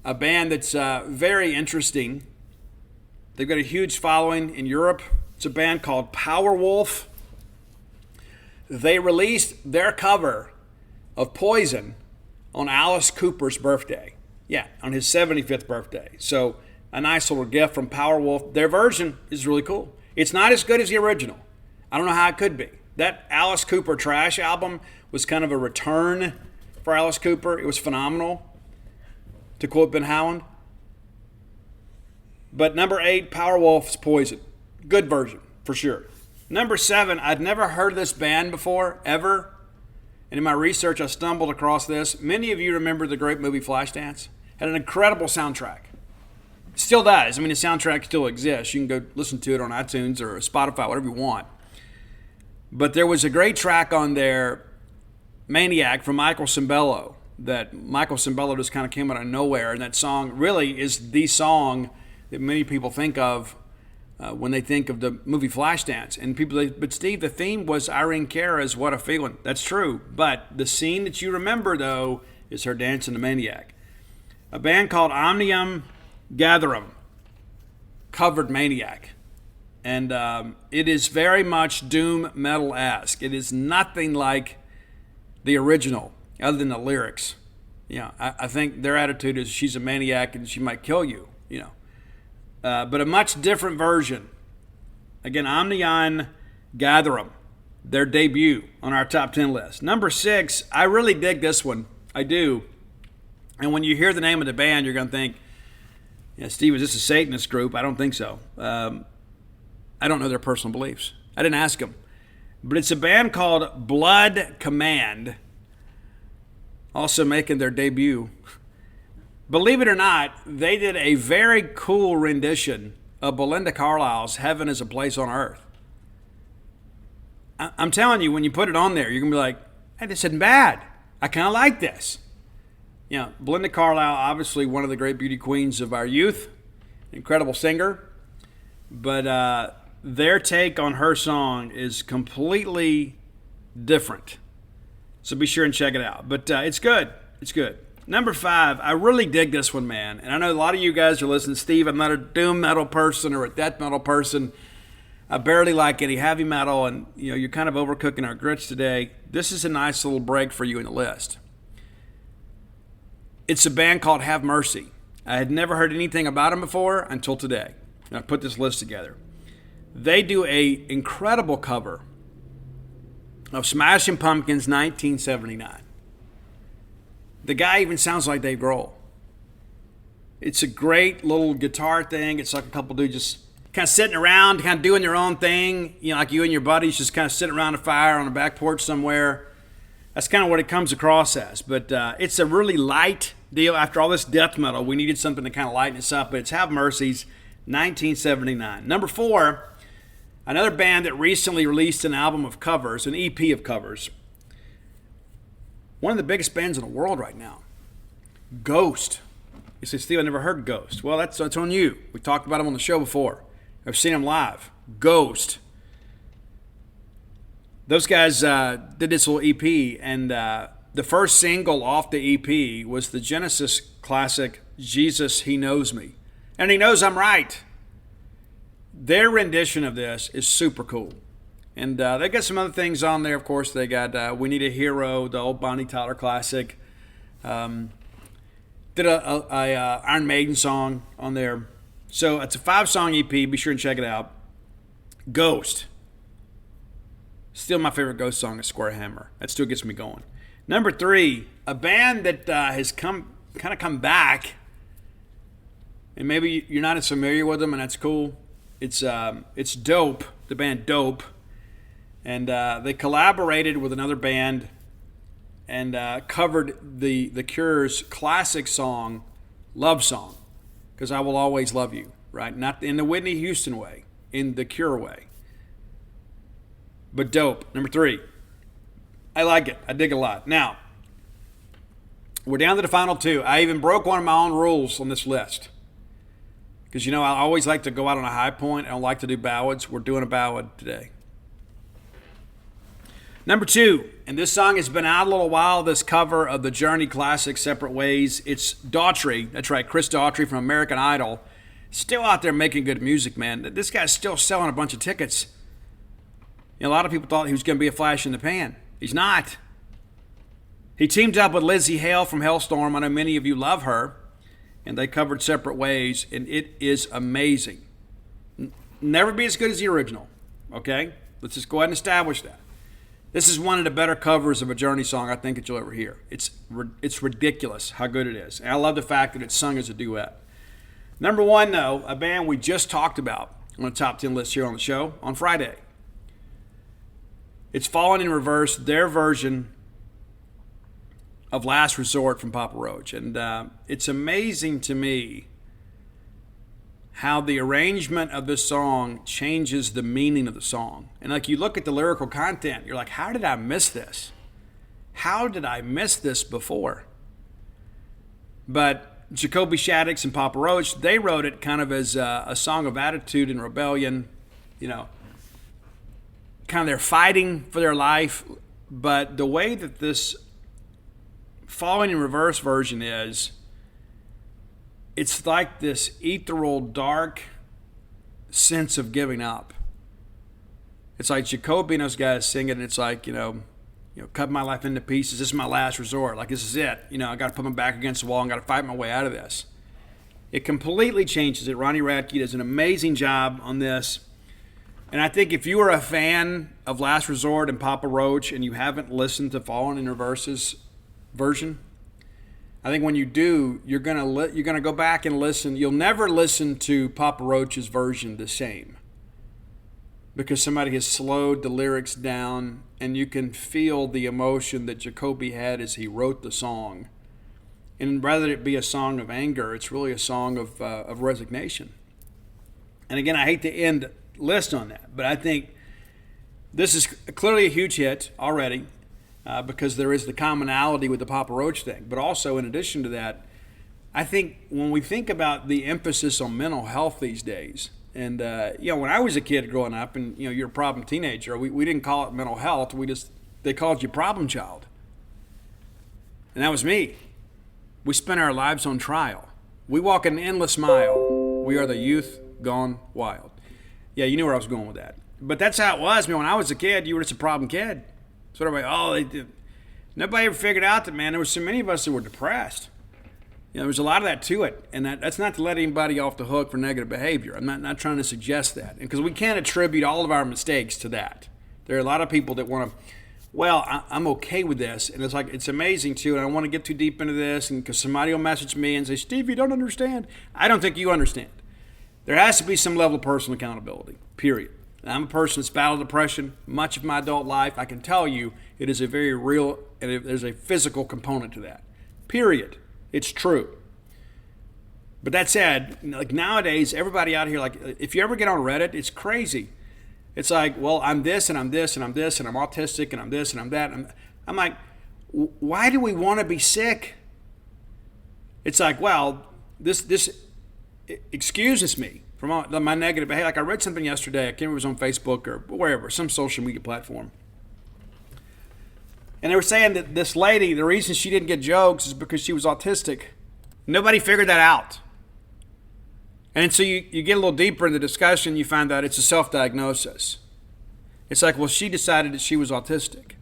a band that's very interesting. They've got a huge following in Europe. It's a band called Powerwolf. They released their cover of Poison on Alice Cooper's birthday. Yeah, on his 75th birthday. So a nice little gift from Powerwolf. Their version is really cool. It's not as good as the original. I don't know how it could be. That Alice Cooper Trash album was kind of a return for Alice Cooper. It was phenomenal, to quote Ben Howland. But number 8, Powerwolf's Poison. Good version, for sure. Number 7, I'd never heard of this band before, ever. And in my research, I stumbled across this. Many of you remember the great movie Flashdance. Had an incredible soundtrack. Still does. I mean, the soundtrack still exists. You can go listen to it on iTunes or Spotify, whatever you want. But there was a great track on there, Maniac, from Michael Cimbello, that Michael Cimbello just kind of came out of nowhere. And that song really is the song that many people think of when they think of the movie Flashdance. And people say, but Steve, the theme was Irene Cara's What a Feeling. That's true. But the scene that you remember, though, is her dancing to Maniac. A band called Omnium Gatherum covered Maniac. And it is very much doom metal-esque. It is nothing like the original, other than the lyrics. I think their attitude is she's a maniac and she might kill you, But a much different version. Again, Omnium Gatherum, their debut on our top 10 list. Number 6, I really dig this one. I do. And when you hear the name of the band, you're going to think, Steve, is this a Satanist group? I don't think so. I don't know their personal beliefs. I didn't ask them. But it's a band called Blood Command, also making their debut. Believe it or not, they did a very cool rendition of Belinda Carlisle's Heaven is a Place on Earth. I'm telling you, when you put it on there, you're going to be like, hey, this isn't bad. I kind of like this. Belinda Carlisle, obviously one of the great beauty queens of our youth, incredible singer. But their take on her song is completely different. So be sure and check it out. But it's good. It's good. Number 5, I really dig this one, man. And I know a lot of you guys are listening. Steve, I'm not a doom metal person or a death metal person. I barely like any heavy metal. And, you're kind of overcooking our grits today. This is a nice little break for you in the list. It's a band called Have Mercy. I had never heard anything about them before until today. And I put this list together. They do a incredible cover of Smashing Pumpkins' 1979. The guy even sounds like Dave Grohl. It's a great little guitar thing. It's like a couple dudes just kind of sitting around, kind of doing their own thing. Like you and your buddies just kind of sitting around a fire on a back porch somewhere. That's kind of what it comes across as. But it's a really light deal. After all this death metal, we needed something to kind of lighten us up. But it's Have Mercy's 1979. Number 4, another band that recently released an album of covers, an EP of covers. One of the biggest bands in the world right now. Ghost. You say, Steve, I never heard Ghost. Well, that's on you. We talked about them on the show before. I've seen them live. Ghost. Those guys did this little EP, and the first single off the EP was the Genesis classic, Jesus, He Knows Me. And He Knows I'm Right. Their rendition of this is super cool. And they got some other things on there, of course. They got We Need a Hero, the old Bonnie Tyler classic. Did a Iron Maiden song on there. So it's a 5-song EP. Be sure and check it out. Ghost. Still my favorite Ghost song is Square Hammer. That still gets me going. Number 3, a band that has come back, and maybe you're not as familiar with them, and that's cool. It's Dope, the band Dope, and they collaborated with another band and covered the Cure's classic song, Love Song, because I Will Always Love You, right? Not in the Whitney Houston way, in the Cure way. But Dope, number 3. I like it. I dig a lot. Now, we're down to the final 2. I even broke one of my own rules on this list. Because, I always like to go out on a high point. I don't like to do ballads. We're doing a ballad today. Number 2, and this song has been out a little while, this cover of the Journey classic, Separate Ways. It's Daughtry. That's right, Chris Daughtry from American Idol. Still out there making good music, man. This guy's still selling a bunch of tickets. A lot of people thought he was going to be a flash in the pan. He's not. He teamed up with Lizzie Hale from Hellstorm. I know many of you love her. And they covered Separate Ways, and it is amazing. Never be as good as the original, okay? Let's just go ahead and establish that. This is one of the better covers of a Journey song I think that you'll ever hear. It's ridiculous how good it is. And I love the fact that it's sung as a duet. Number 1, though, a band we just talked about on the top 10 list here on the show on Friday. It's Falling in Reverse, their version of Last Resort from Papa Roach. And it's amazing to me how the arrangement of this song changes the meaning of the song. And like you look at the lyrical content, you're like, how did I miss this? How did I miss this before? But Jacoby Shaddix and Papa Roach, they wrote it kind of as a song of attitude and rebellion, kind of they're fighting for their life. But the way that this Falling in Reverse version is, it's like this ethereal, dark sense of giving up. It's like Jacoby and those guys singing, and it's like, cut my life into pieces. This is my last resort. Like, this is it. I got to put my back against the wall and got to fight my way out of this. It completely changes it. Ronnie Radke does an amazing job on this. And I think if you are a fan of Last Resort and Papa Roach and you haven't listened to Falling in Reverse's version, I think when you do, you're gonna go back and listen. You'll never listen to Papa Roach's version the same, because somebody has slowed the lyrics down, and you can feel the emotion that Jacoby had as he wrote the song. And rather than it be a song of anger, it's really a song of resignation. And again, I hate to end the list on that, but I think this is clearly a huge hit already. Because there is the commonality with the Papa Roach thing. But also, in addition to that, I think when we think about the emphasis on mental health these days, and, when I was a kid growing up and, you're a problem teenager, we didn't call it mental health. They called you problem child. And that was me. We spent our lives on trial. We walk an endless mile. We are the youth gone wild. Yeah, you knew where I was going with that. But that's how it was. When I was a kid, you were just a problem kid. So everybody, they did. Nobody ever figured out that, man, there were so many of us that were depressed. There was a lot of that to it. And that's not to let anybody off the hook for negative behavior. I'm not trying to suggest that. Because we can't attribute all of our mistakes to that. There are a lot of people that want to, I'm okay with this. And it's like, it's amazing too. And I don't want to get too deep into this. And because somebody will message me and say, Steve, you don't understand. I don't think you understand. There has to be some level of personal accountability, period. I'm a person that's battled depression much of my adult life. I can tell you it is a very real, and there's a physical component to that. Period. It's true. But that said, like nowadays, everybody out here, like if you ever get on Reddit, it's crazy. It's like, well, I'm this and I'm this and I'm this and I'm autistic and I'm this and I'm that. I'm like, why do we want to be sick? It's like, well, this excuses me from my negative behavior. Like I read something yesterday, I can't remember if it was on Facebook or wherever, some social media platform. And they were saying that this lady, the reason she didn't get jokes is because she was autistic. Nobody figured that out. And so you get a little deeper in the discussion, you find out it's a self-diagnosis. It's like, well, she decided that she was autistic.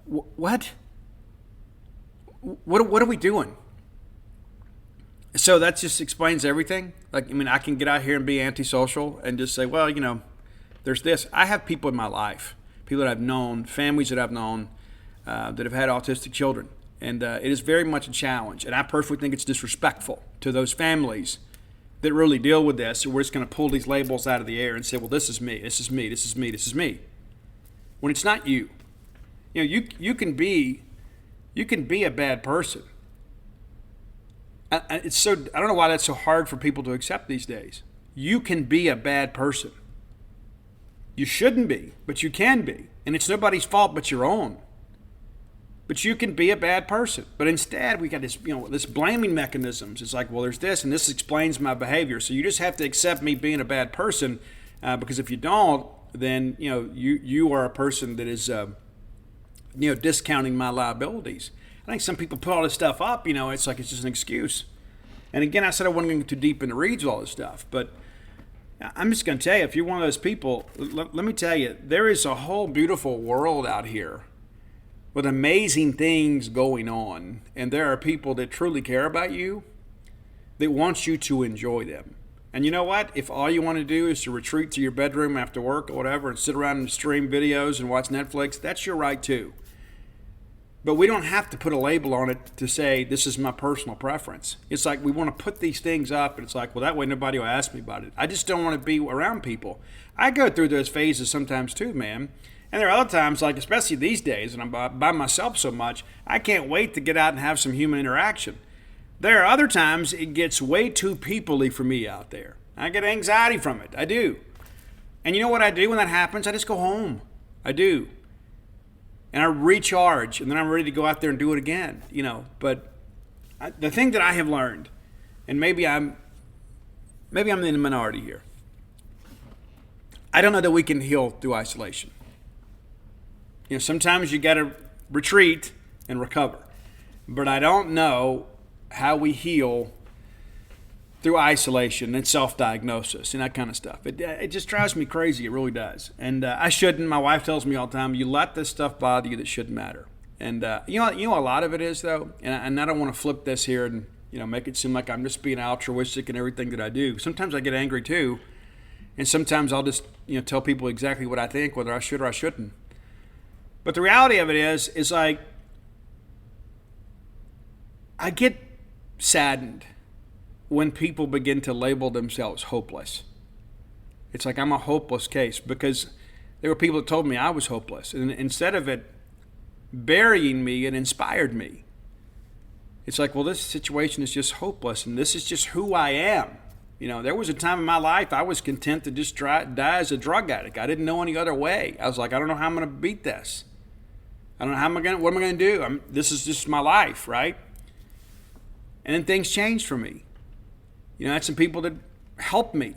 What? What are we doing? So that just explains everything. Like, I can get out here and be antisocial and just say, well, there's this. I have people in my life, people that I've known, families that I've known, that have had autistic children. And it is very much a challenge. And I personally think it's disrespectful to those families that really deal with this. So we're just going to pull these labels out of the air and say, well, this is me, this is me, this is me, this is me. When it's not you. You know, you can be a bad person. I don't know why that's so hard for people to accept these days. You can be a bad person. You shouldn't be, but you can be. And it's nobody's fault but your own. But you can be a bad person. But instead, we got this blaming mechanisms. It's like, well, there's this, and this explains my behavior. So you just have to accept me being a bad person, because if you don't, then you are a person that is discounting my liabilities. I think some people put all this stuff up. It's like it's just an excuse. And again, I said I wasn't going too deep in the reads with all this stuff, but I'm just going to tell you, if you're one of those people, let me tell you, there is a whole beautiful world out here with amazing things going on, and there are people that truly care about you, that want you to enjoy them. And you know what? If all you want to do is to retreat to your bedroom after work or whatever and sit around and stream videos and watch Netflix, that's your right too. But we don't have to put a label on it to say this is my personal preference. It's like we want to put these things up, and it's like, well, that way nobody will ask me about it. I just don't want to be around people. I go through those phases sometimes too, man. And there are other times, like especially these days, and I'm by myself so much, I can't wait to get out and have some human interaction. There are other times it gets way too people-y for me out there. I get anxiety from it. I do. And you know what I do when that happens? I just go home. I do. And I recharge, and then I'm ready to go out there and do it again. But the thing that I have learned, and maybe I'm in the minority here, I don't know that we can heal through isolation. Sometimes you got to retreat and recover. But I don't know how we heal through isolation and self-diagnosis and that kind of stuff. It just drives me crazy. It really does. And I shouldn't. My wife tells me all the time, you let this stuff bother you that shouldn't matter. And you know a lot of it is, though, and I don't want to flip this here and make it seem like I'm just being altruistic in everything that I do. Sometimes I get angry too, and sometimes I'll just tell people exactly what I think, whether I should or I shouldn't. But the reality of it is like I get saddened when people begin to label themselves hopeless. It's like I'm a hopeless case, because there were people that told me I was hopeless. And instead of it burying me, it inspired me. It's like, well, this situation is just hopeless, and this is just who I am. There was a time in my life I was content to just die as a drug addict. I didn't know any other way. I was like, I don't know how I'm going to beat this. I don't know what am I going to do? This is just my life, right? And then things changed for me. I had some people that helped me.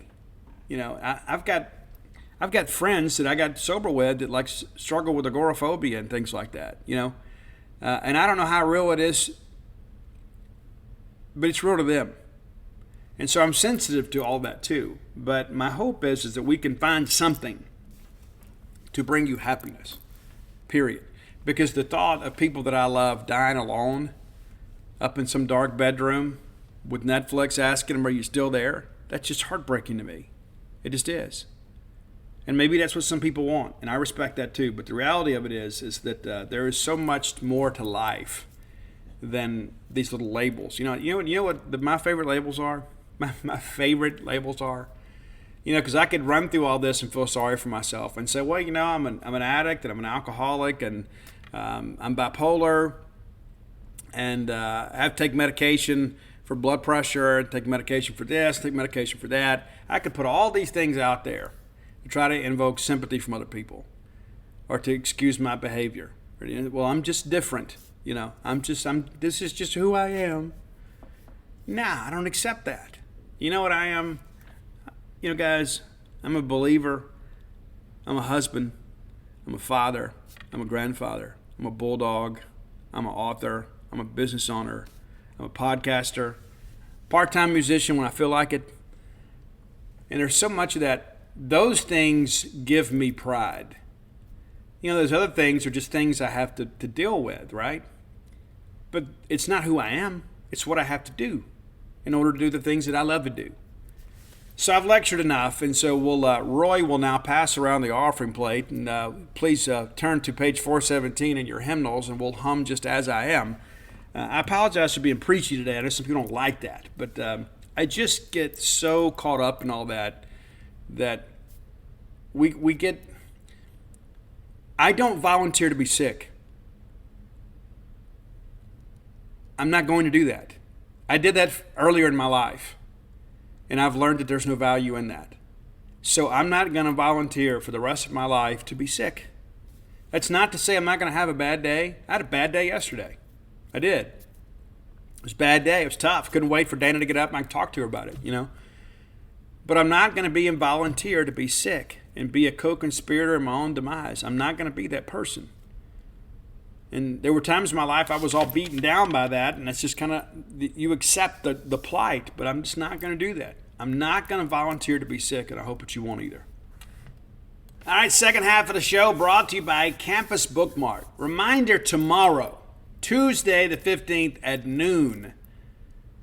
I've got friends that I got sober with that struggle with agoraphobia and things like that. And I don't know how real it is, but it's real to them. And so I'm sensitive to all that too. But my hope is that we can find something to bring you happiness. Period. Because the thought of people that I love dying alone up in some dark bedroom with Netflix asking them, are you still there? That's just heartbreaking to me. It just is. And maybe that's what some people want, and I respect that too. But the reality of it is that there is so much more to life than these little labels. You know what my favorite labels are? My favorite labels are? Because I could run through all this and feel sorry for myself and say, well, I'm an addict, and I'm an alcoholic, and I'm bipolar, and I have to take medication for blood pressure, take medication for this, take medication for that. I could put all these things out there to try to invoke sympathy from other people, or to excuse my behavior. Well, I'm just different. This is just who I am. Nah, I don't accept that. You know what I am? Guys, I'm a believer. I'm a husband. I'm a father. I'm a grandfather. I'm a bulldog. I'm an author. I'm a business owner. I'm a podcaster. Part-time musician when I feel like it. And there's so much of that. Those things give me pride. Those other things are just things I have to deal with, right? But it's not who I am. It's what I have to do in order to do the things that I love to do. So I've lectured enough, and so Roy will now pass around the offering plate, and please turn to page 417 in your hymnals, and we'll hum just as I am. I apologize for being preachy today. I know some people don't like that, but I just get so caught up in all that we get. I don't volunteer to be sick. I'm not going to do that. I did that earlier in my life. And I've learned that there's no value in that. So I'm not going to volunteer for the rest of my life to be sick. That's not to say I'm not going to have a bad day. I had a bad day yesterday. I did. It was a bad day. It was tough. Couldn't wait for Dana to get up and I could talk to her about it, But I'm not going to be a volunteer to be sick and be a co-conspirator in my own demise. I'm not going to be that person. And there were times in my life I was all beaten down by that, and it's just kind of, you accept the plight, but I'm just not going to do that. I'm not going to volunteer to be sick, and I hope that you won't either. All right, second half of the show brought to you by Campus Bookmart. Reminder, tomorrow, Tuesday the 15th at noon,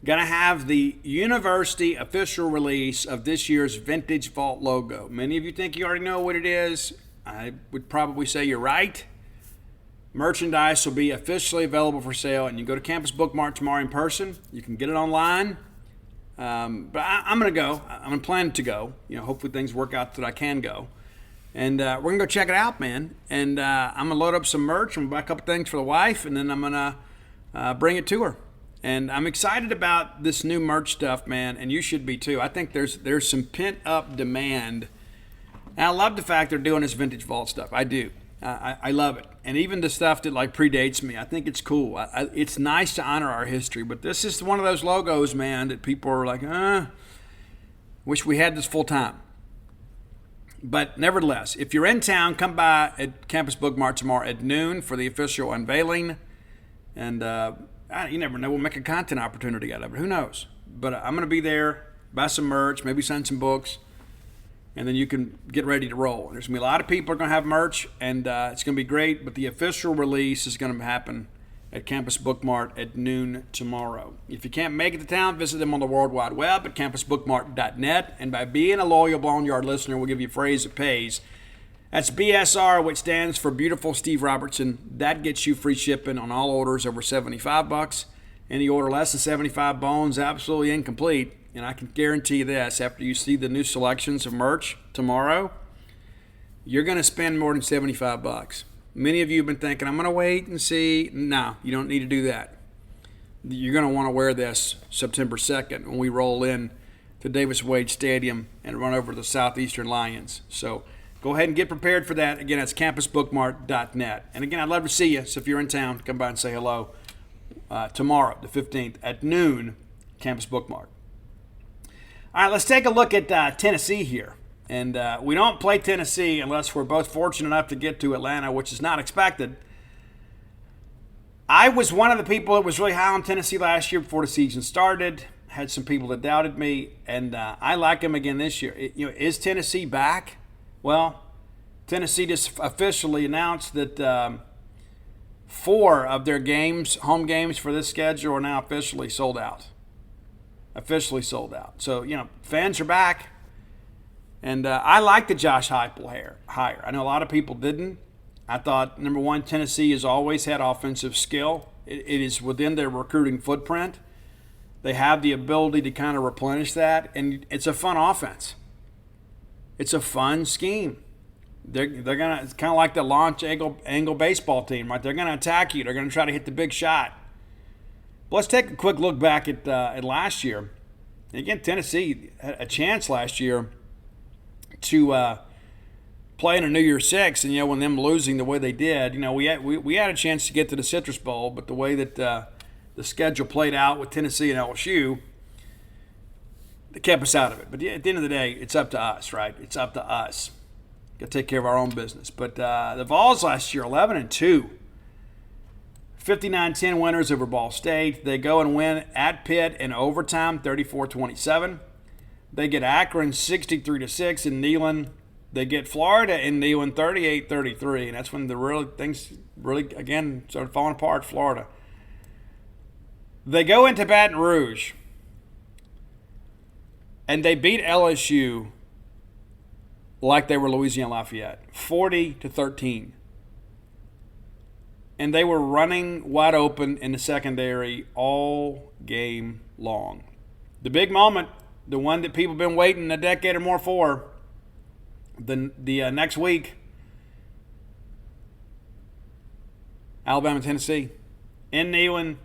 going to have the university official release of this year's Vintage Vault logo. Many of you think you already know what it is. I would probably say you're right. Merchandise will be officially available for sale, and you go to Campus Bookmart tomorrow in person. You can get it online. But I'm going to go. I'm planning to go. Hopefully things work out that I can go. And we're going to go check it out, man. And I'm going to load up some merch and buy a couple things for the wife, and then I'm going to bring it to her. And I'm excited about this new merch stuff, man, and you should be too. I think there's some pent-up demand. And I love the fact they're doing this Vintage Vault stuff. I do. I love it. And even the stuff that predates me, I think it's cool. It's nice to honor our history, but this is one of those logos, man, that people are like, wish we had this full time. But nevertheless, if you're in town, come by at Campus Bookmart tomorrow at noon for the official unveiling. And you never know, we'll make a content opportunity out of it. Who knows? But I'm going to be there, buy some merch, maybe send some books. And then you can get ready to roll. There's going to be a lot of people are going to have merch, and it's going to be great. But the official release is going to happen at Campus Bookmart at noon tomorrow. If you can't make it to town, visit them on the World Wide Web at campusbookmart.net. And by being a loyal Boneyard listener, we'll give you a phrase that pays. That's BSR, which stands for Beautiful Steve Robertson. That gets you free shipping on all orders over $75. Any order less than 75 bones, absolutely incomplete. And I can guarantee this, after you see the new selections of merch tomorrow, you're going to spend more than $75. Many of you have been thinking, I'm going to wait and see. No, you don't need to do that. You're going to want to wear this September 2nd when we roll in to Davis Wade Stadium and run over the Southeastern Lions. So go ahead and get prepared for that. Again, that's campusbookmart.net. And again, I'd love to see you. So if you're in town, come by and say hello tomorrow, the 15th at noon, Campus Bookmart. All right, let's take a look at Tennessee here. And we don't play Tennessee unless we're both fortunate enough to get to Atlanta, which is not expected. I was one of the people that was really high on Tennessee last year before the season started. Had some people that doubted me, and I like them again this year. Is Tennessee back? Well, Tennessee just officially announced that 4 of their home games for this schedule, are now officially sold out. So, fans are back. And I like the Josh Heupel hire. I know a lot of people didn't. I thought, number one, Tennessee has always had offensive skill. It is within their recruiting footprint. They have the ability to kind of replenish that. And it's a fun offense. It's a fun scheme. They're gonna, it's kind of like the launch angle baseball team, right? They're going to attack you. They're going to try to hit the big shot. But let's take a quick look back at last year. Again, Tennessee had a chance last year to play in a New Year's Six, and when them losing the way they did, we had a chance to get to the Citrus Bowl, but the way that the schedule played out with Tennessee and LSU, they kept us out of it. But at the end of the day, it's up to us, right? It's up to us. Got to take care of our own business. But the Vols last year, 11-2. 59-10 winners over Ball State. They go and win at Pitt in overtime, 34-27. They get Akron 63-6 in Neyland. They get Florida in Neyland 38-33, and that's when things really again started falling apart. Florida. They go into Baton Rouge. And they beat LSU like they were Louisiana Lafayette, 40-13. And they were running wide open in the secondary all game long. The big moment, the one that people have been waiting a decade or more for, the next week, Alabama, Tennessee. In Neyland,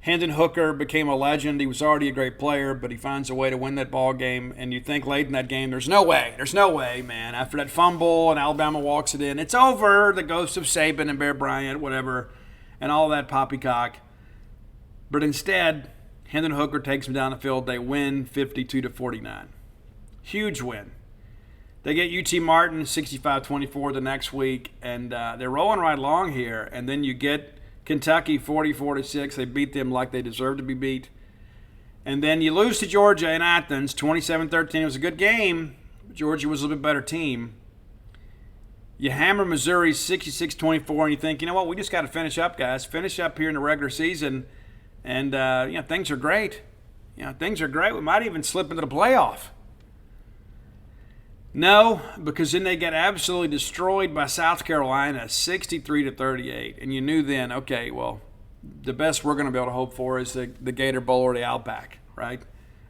Hendon Hooker became a legend. He was already a great player, but he finds a way to win that ball game. And you think late in that game, there's no way, man. After that fumble and Alabama walks it in, it's over. The ghost of Saban and Bear Bryant, whatever, and all that poppycock. But instead, Hendon Hooker takes them down the field. They win 52-49. Huge win. They get UT Martin 65-24 the next week, and they're rolling right along here. And then you get Kentucky 44-6. They beat them like they deserve to be beat. And then you lose to Georgia in Athens 27-13. It was a good game. Georgia was a little bit better team. You hammer Missouri 66-24, and you think, you know what, we just got to finish up, guys. Finish up here in the regular season, and things are great. Things are great. We might even slip into the playoff. No, because then they get absolutely destroyed by South Carolina, 63-38. And you knew then, okay, well, the best we're going to be able to hope for is the Gator Bowl or the Outback, right?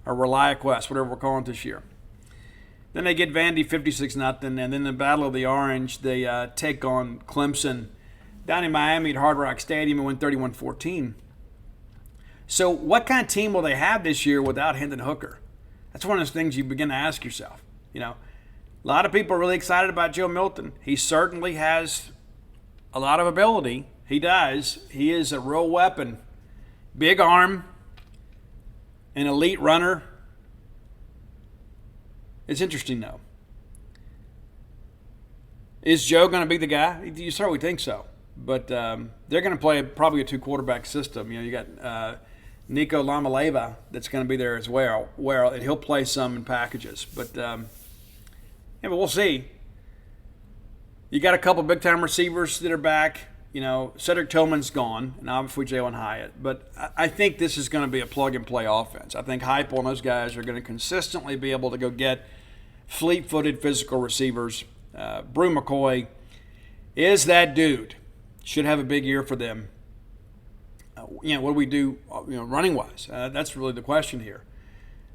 Or ReliaQuest, whatever we're calling it this year. Then they get Vandy 56-0, and then the Battle of the Orange, they take on Clemson down in Miami at Hard Rock Stadium and win 31-14. So what kind of team will they have this year without Hendon Hooker? That's one of those things you begin to ask yourself, A lot of people are really excited about Joe Milton. He certainly has a lot of ability. He does. He is a real weapon. Big arm, an elite runner. It's interesting, though. Is Joe going to be the guy? You certainly think so. But they're going to play probably a two-quarterback system. You got Nico Lamaleva that's going to be there as well, where he'll play some in packages. But but we'll see. You got a couple big-time receivers that are back. Cedric Tillman's gone, and obviously Jalen Hyatt. But I think this is going to be a plug-and-play offense. I think Heupel and those guys are going to consistently be able to go get fleet-footed physical receivers. Brew McCoy is that dude. Should have a big year for them. What do we do, running-wise? That's really the question here.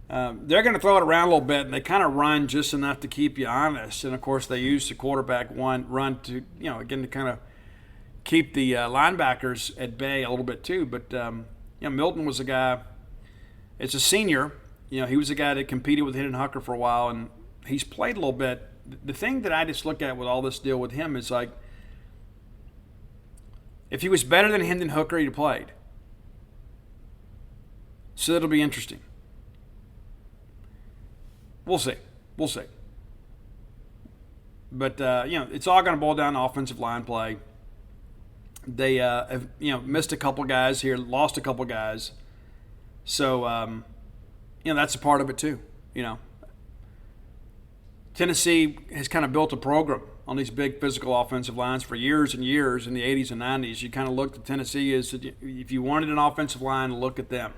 They're going to throw it around a little bit, and they kind of run just enough to keep you honest. And, of course, they use the quarterback run to, again, to kind of keep the linebackers at bay a little bit too. But, Milton was a guy, as a senior, he was a guy that competed with Hendon Hooker for a while, and he's played a little bit. The thing that I just look at with all this deal with him is like, if he was better than Hendon Hooker, he'd have played. So it'll be interesting. We'll see. But, it's all going to boil down to offensive line play. They have, missed a couple guys here, lost a couple guys. So, that's a part of it too, Tennessee has kind of built a program on these big physical offensive lines for years and years in the 80s and 90s. You kind of looked at Tennessee as, if you wanted an offensive line, look at them.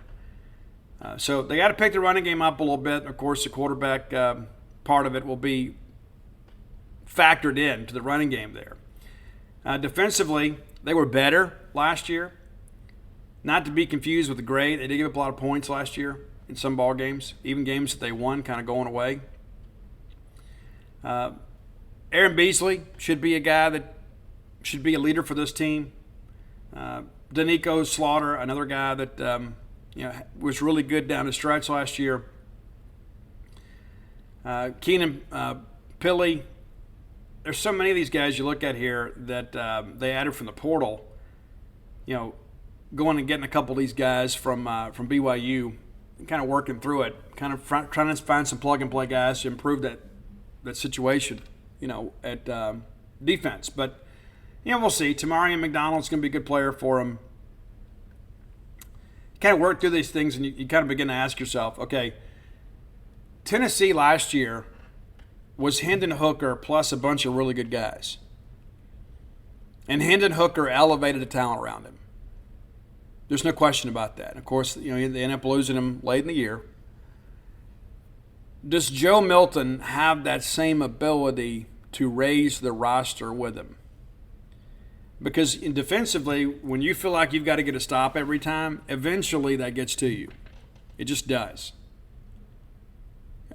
So they got to pick the running game up a little bit. Of course, the quarterback part of it will be factored in to the running game there. Defensively, they were better last year. Not to be confused with the great. They did give up a lot of points last year in some ball games, even games that they won kind of going away. Aaron Beasley should be a guy that should be a leader for this team. Danico Slaughter, another guy that was really good down the stretch last year. Keenan Pilley. There's so many of these guys you look at here that they added from the portal. Going and getting a couple of these guys from BYU, and kind of working through it, kind of trying to find some plug and play guys to improve that situation, at defense. But we'll see. Tamarian McDonald's going to be a good player for him. Kind of work through these things, and you kind of begin to ask yourself, okay, Tennessee last year was Hendon Hooker plus a bunch of really good guys. And Hendon Hooker elevated the talent around him. There's no question about that. And of course, they end up losing him late in the year. does Joe Milton have that same ability to raise the roster with him? Because defensively, when you feel like you've got to get a stop every time, eventually that gets to you. It just does.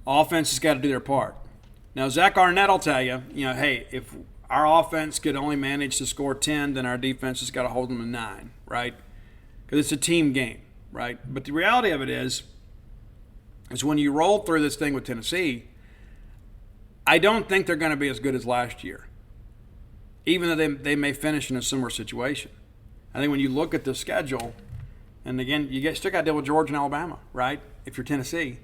Offense has got to do their part. Now, Zach Arnett will tell you, hey, if our offense could only manage to score 10, then our defense has got to hold them to 9, right? Because it's a team game, right? But the reality of it is when you roll through this thing with Tennessee, I don't think they're going to be as good as last year, even though they may finish in a similar situation. I think when you look at the schedule, and again, still got to deal with Georgia and Alabama, right, if you're Tennessee.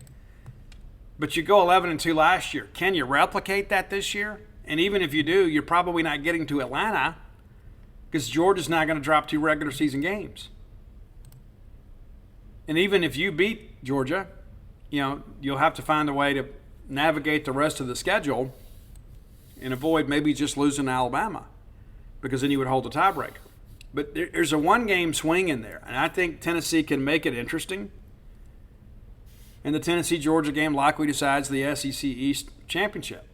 But you go 11-2 last year. Can you replicate that this year? And even if you do, you're probably not getting to Atlanta because Georgia's not going to drop 2 regular season games. And even if you beat Georgia, you'll have to find a way to navigate the rest of the schedule and avoid maybe just losing to Alabama because then you would hold the tiebreaker. But there's a 1-game swing in there, and I think Tennessee can make it interesting. And the Tennessee-Georgia game likely decides the SEC East championship.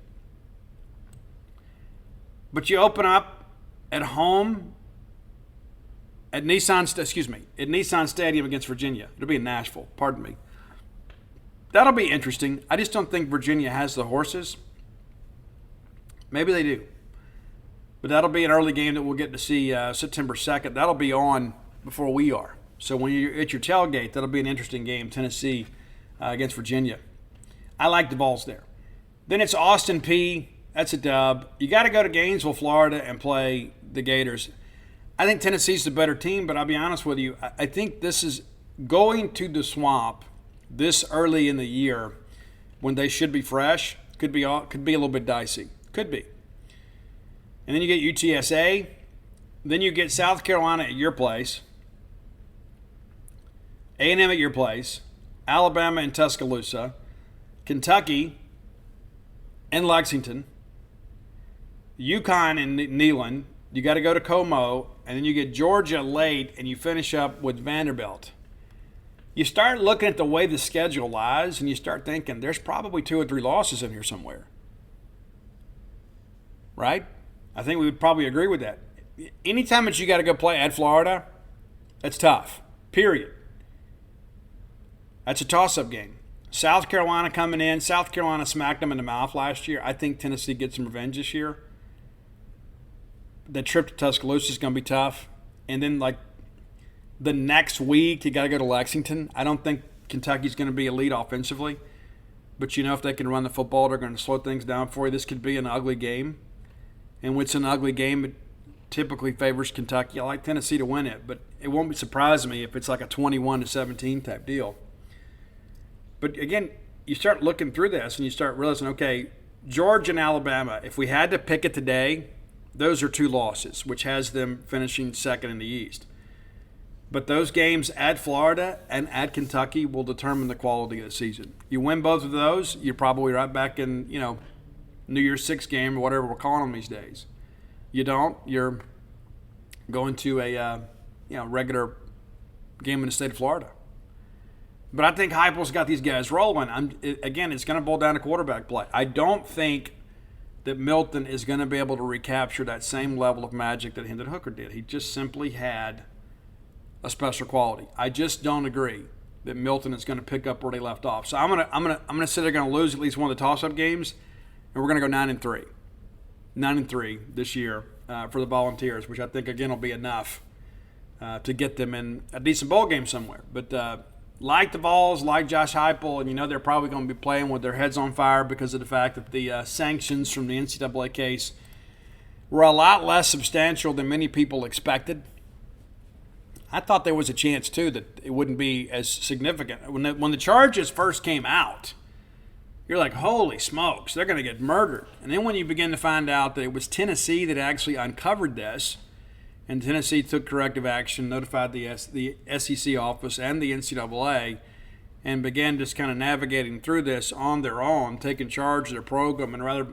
But you open up at home at Nissan Stadium against Virginia. It'll be in Nashville, pardon me. That'll be interesting. I just don't think Virginia has the horses. Maybe they do. But that'll be an early game that we'll get to see September 2nd. That'll be on before we are. So when you're at your tailgate, that'll be an interesting game, Tennessee against Virginia. I like the Vols there. Then it's Austin Peay. That's a dub. You got to go to Gainesville, Florida, and play the Gators. I think Tennessee's the better team, but I'll be honest with you. I think this is going to the Swamp this early in the year when they should be fresh. Could be a little bit dicey. Could be. And then you get UTSA. Then you get South Carolina at your place. A&M at your place. Alabama and Tuscaloosa. Kentucky and Lexington. UConn and Neyland. You got to go to Como. And then you get Georgia late, and you finish up with Vanderbilt. You start looking at the way the schedule lies, and you start thinking there's probably 2 or 3 losses in here somewhere. Right? I think we would probably agree with that. Anytime that you got to go play at Florida, that's tough. Period. That's a toss-up game. South Carolina coming in. South Carolina smacked them in the mouth last year. I think Tennessee gets some revenge this year. The trip to Tuscaloosa is going to be tough. And then, the next week, you got to go to Lexington. I don't think Kentucky's going to be elite offensively. But, if they can run the football, they're going to slow things down for you. This could be an ugly game. And when it's an ugly game, it typically favors Kentucky. I like Tennessee to win it, but it won't surprise me if it's like a 21-17 type deal. But, again, you start looking through this and you start realizing, okay, Georgia and Alabama, if we had to pick it today, those are 2 losses, which has them finishing second in the East. But those games at Florida and at Kentucky will determine the quality of the season. You win both of those, you're probably right back in, New Year's Six game or whatever we're calling them these days. You don't, you're going to a regular game in the state of Florida. But I think Heupel's got these guys rolling. Again, it's going to boil down to quarterback play. I don't think that Milton is going to be able to recapture that same level of magic that Hendon Hooker did. He just simply had a special quality. I just don't agree that Milton is going to pick up where they left off. So I'm gonna say they're going to lose at least one of the toss-up games, and we're going to go 9-3. 9-3 this year for the Volunteers, which I think again will be enough to get them in a decent bowl game somewhere. But like the Vols, like Josh Heupel, and they're probably going to be playing with their heads on fire because of the fact that the sanctions from the NCAA case were a lot less substantial than many people expected. I thought there was a chance, too, that it wouldn't be as significant. When the charges first came out, you're like, holy smokes, they're going to get murdered. And then when you begin to find out that it was Tennessee that actually uncovered this, and Tennessee took corrective action, notified the SEC office and the NCAA, and began just kind of navigating through this on their own, taking charge of their program and rather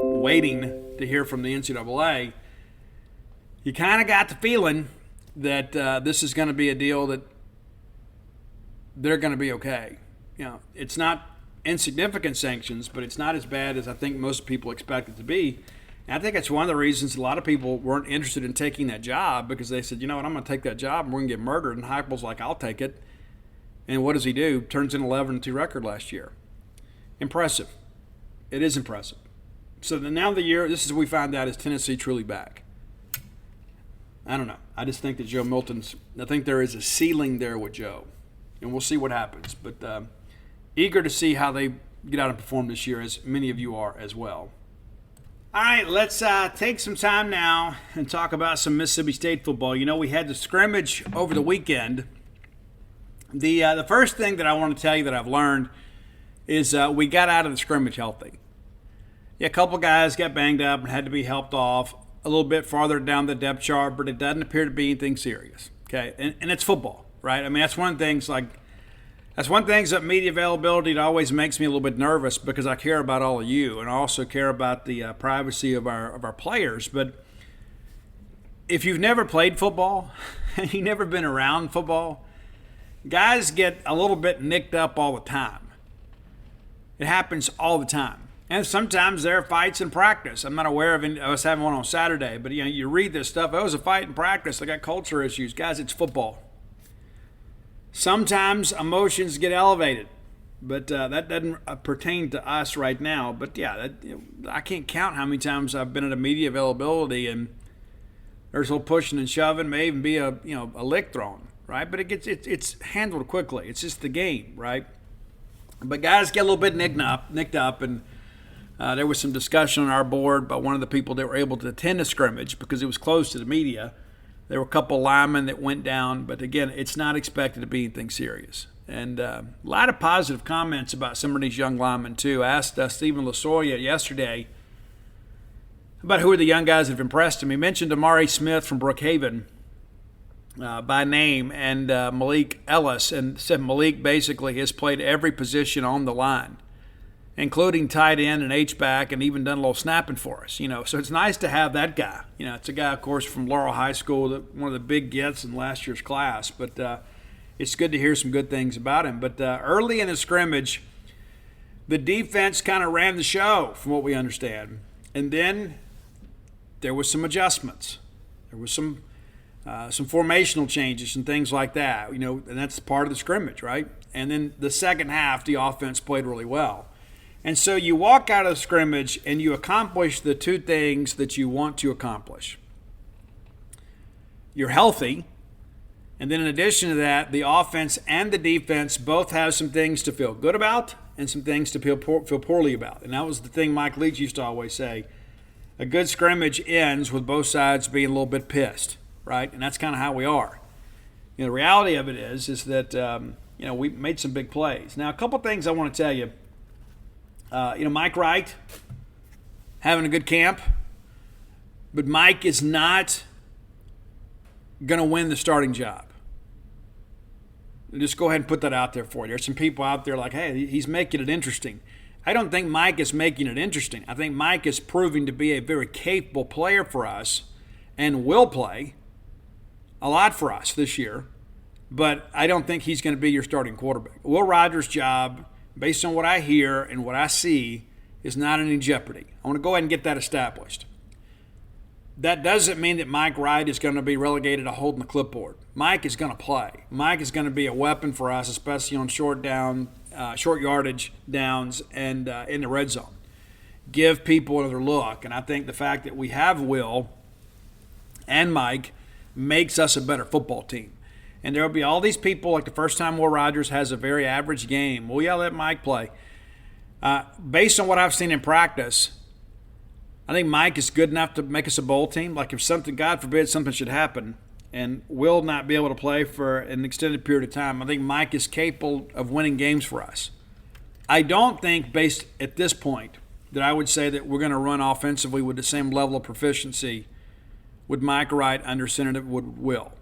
waiting to hear from the NCAA, you kind of got the feeling that this is going to be a deal that they're going to be okay. It's not insignificant sanctions, but it's not as bad as I think most people expect it to be. And I think that's one of the reasons a lot of people weren't interested in taking that job, because they said, you know what, I'm going to take that job and we're going to get murdered. And Heupel's like, I'll take it. And what does he do? Turns in 11-2 record last year. Impressive. It is impressive. So now this is what we found out, is Tennessee truly back? I don't know. I just think that I think there is a ceiling there with Joe. And we'll see what happens. But eager to see how they get out and perform this year, as many of you are as well. All right, let's take some time now and talk about some Mississippi State football. You know, we had the scrimmage over the weekend. The first thing that I want to tell you that I've learned is we got out of the scrimmage healthy. Yeah, a couple guys got banged up and had to be helped off a little bit farther down the depth chart, but it doesn't appear to be anything serious. Okay, and it's football, right? I mean, that's one of the things that media availability that always makes me a little bit nervous, because I care about all of you, and I also care about the privacy of our players. But if you've never played football and you've never been around football, guys get a little bit nicked up all the time. It happens all the time. And sometimes there are fights in practice. I'm not aware of us having one on Saturday, but you read this stuff. Oh, it was a fight in practice. They got culture issues. Guys, it's football. Sometimes emotions get elevated, but that doesn't pertain to us right now. But yeah, I can't count how many times I've been at a media availability and there's a little pushing and shoving, may even be a lick thrown, right? But it's handled quickly. It's just the game, right? But guys get a little bit nicked up, and there was some discussion on our board by one of the people that were able to attend the scrimmage because it was close to the media. There were a couple linemen that went down, but again, it's not expected to be anything serious. And a lot of positive comments about some of these young linemen, too. I asked Stephen Lasoya yesterday about who are the young guys that have impressed him. He mentioned Amari Smith from Brookhaven by name, and Malik Ellis, and said Malik basically has played every position on the line, including tight end and H-back, and even done a little snapping for us. So it's nice to have that guy. It's a guy, of course, from Laurel High School, one of the big gets in last year's class. But it's good to hear some good things about him. But early in the scrimmage, the defense kind of ran the show, from what we understand. And then there was some adjustments. There was some formational changes and things like that. And that's part of the scrimmage, right? And then the second half, the offense played really well. And so you walk out of the scrimmage and you accomplish the two things that you want to accomplish. You're healthy, and then in addition to that, the offense and the defense both have some things to feel good about and some things to feel poorly about. And that was the thing Mike Leach used to always say. A good scrimmage ends with both sides being a little bit pissed, right? And that's kind of how we are. The reality of it is that we made some big plays. Now, a couple things I want to tell you. Mike Wright having a good camp, but Mike is not going to win the starting job. Just go ahead and put that out there for you. There's some people out there like, hey, he's making it interesting. I don't think Mike is making it interesting. I think Mike is proving to be a very capable player for us and will play a lot for us this year, but I don't think he's going to be your starting quarterback. Will Rogers' job, based on what I hear and what I see, is not in any jeopardy. I want to go ahead and get that established. That doesn't mean that Mike Wright is going to be relegated to holding the clipboard. Mike is going to play. Mike is going to be a weapon for us, especially on short yardage downs and in the red zone. Give people another look. And I think the fact that we have Will and Mike makes us a better football team. And there will be all these people, like the first time Will Rogers has a very average game. Well, yeah, let Mike play. Based on what I've seen in practice, I think Mike is good enough to make us a bowl team. Like if something, God forbid, something should happen and will not be able to play for an extended period of time, I think Mike is capable of winning games for us. I don't think, based at this point, that I would say that we're going to run offensively with the same level of proficiency with Mike Wright under center that would Will.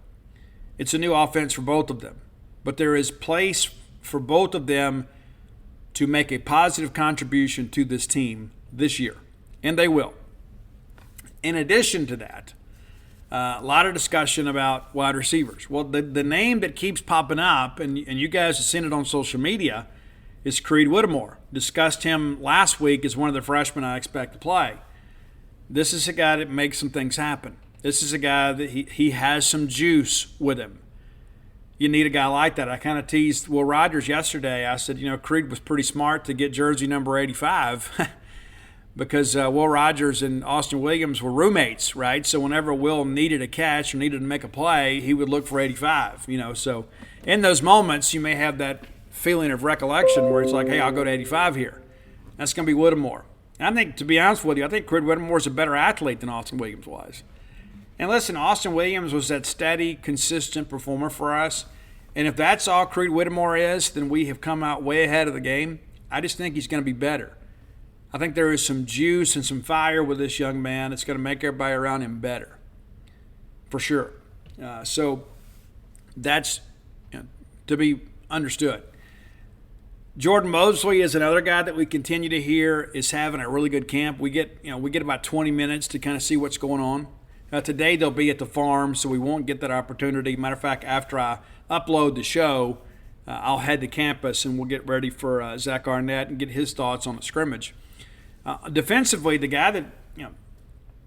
It's a new offense for both of them. But there is place for both of them to make a positive contribution to this team this year. And they will. In addition to that, a lot of discussion about wide receivers. Well, the name that keeps popping up, and you guys have seen it on social media, is Creed Whittemore. Discussed him last week as one of the freshmen I expect to play. This is a guy that makes some things happen. This is a guy that he has some juice with him. You need a guy like that. I kind of teased Will Rogers yesterday. I said, Creed was pretty smart to get jersey number 85 because Will Rogers and Austin Williams were roommates, right? So whenever Will needed a catch or needed to make a play, he would look for 85, So in those moments, you may have that feeling of recollection where it's like, hey, I'll go to 85 here. That's going to be Whittemore. And I think, to be honest with you, I think Creed Whittemore is a better athlete than Austin Williams was. And listen, Austin Williams was that steady, consistent performer for us. And if that's all Creed Whittemore is, then we have come out way ahead of the game. I just think he's going to be better. I think there is some juice and some fire with this young man. It's going to make everybody around him better, for sure. So that's to be understood. Jordan Mosley is another guy that we continue to hear is having a really good camp. We get about 20 minutes to kind of see what's going on. Today they'll be at the farm, so we won't get that opportunity. Matter of fact, after I upload the show, I'll head to campus and we'll get ready for Zach Arnett and get his thoughts on the scrimmage. Defensively, the guy that,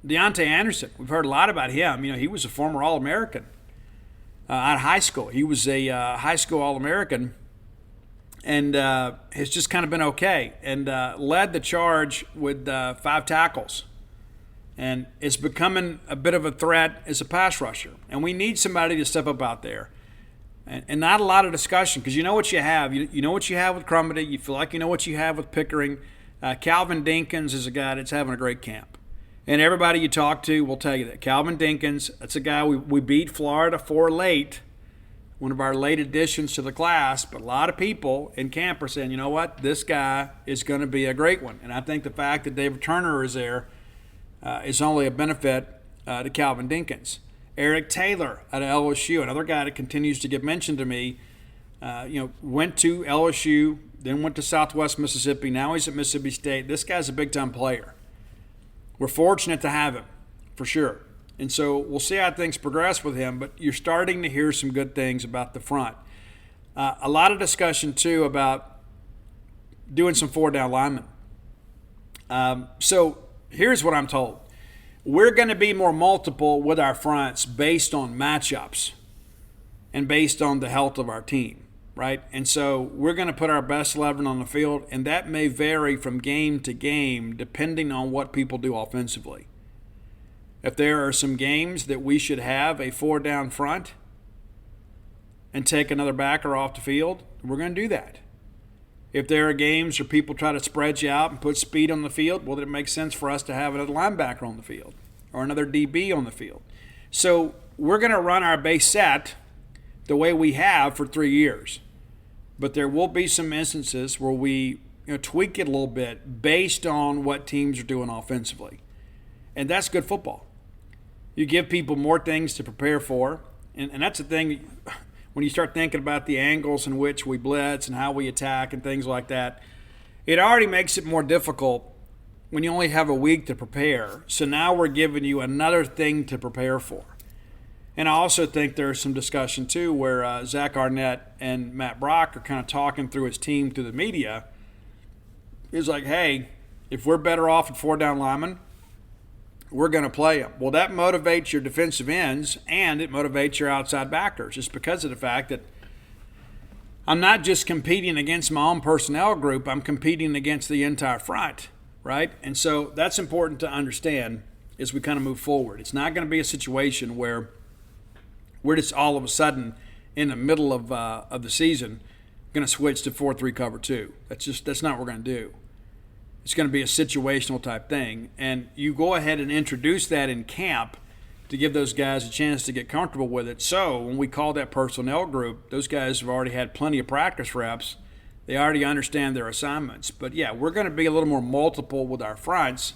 Deontay Anderson, we've heard a lot about him. He was a former All-American out of high school. He was a high school All-American and has just kind of been okay and led the charge with 5 tackles. And it's becoming a bit of a threat as a pass rusher. And we need somebody to step up out there. And not a lot of discussion because you know what you have. You know what you have with Crumedy. You feel like you know what you have with Pickering. Calvin Dinkins is a guy that's having a great camp. And everybody you talk to will tell you that. Calvin Dinkins, that's a guy we beat Florida for late, one of our late additions to the class. But a lot of people in camp are saying, you know what, this guy is going to be a great one. And I think the fact that David Turner is there is only a benefit to Calvin Dinkins. Eric Taylor out of LSU, another guy that continues to get mentioned to me, went to LSU, then went to Southwest Mississippi. Now he's at Mississippi State. This guy's a big-time player. We're fortunate to have him, for sure. And so we'll see how things progress with him, but you're starting to hear some good things about the front. A lot of discussion, too, about doing some 4-down linemen. So here's what I'm told. We're going to be more multiple with our fronts based on matchups and based on the health of our team, right? And so we're going to put our best 11 on the field, and that may vary from game to game depending on what people do offensively. If there are some games that we should have a 4-down front and take another backer off the field, we're going to do that. If there are games where people try to spread you out and put speed on the field, well, then it makes sense for us to have another linebacker on the field or another DB on the field. So we're going to run our base set the way we have for 3 years. But there will be some instances where we tweak it a little bit based on what teams are doing offensively. And that's good football. You give people more things to prepare for. And that's the thing. When you start thinking about the angles in which we blitz and how we attack and things like that, it already makes it more difficult when you only have a week to prepare. So now we're giving you another thing to prepare for. And I also think there's some discussion, too, where Zach Arnett and Matt Brock are kind of talking through his team through the media. It's like, hey, if we're better off at 4-down linemen, we're going to play them. Well, that motivates your defensive ends and it motivates your outside backers just because of the fact that I'm not just competing against my own personnel group, I'm competing against the entire front, right? And so that's important to understand as we kind of move forward. It's not going to be a situation where we're just all of a sudden in the middle of the season going to switch to 4-3 cover 2. That's not what we're going to do. It's going to be a situational type thing. And you go ahead and introduce that in camp to give those guys a chance to get comfortable with it. So when we call that personnel group, those guys have already had plenty of practice reps. They already understand their assignments. But, yeah, we're going to be a little more multiple with our fronts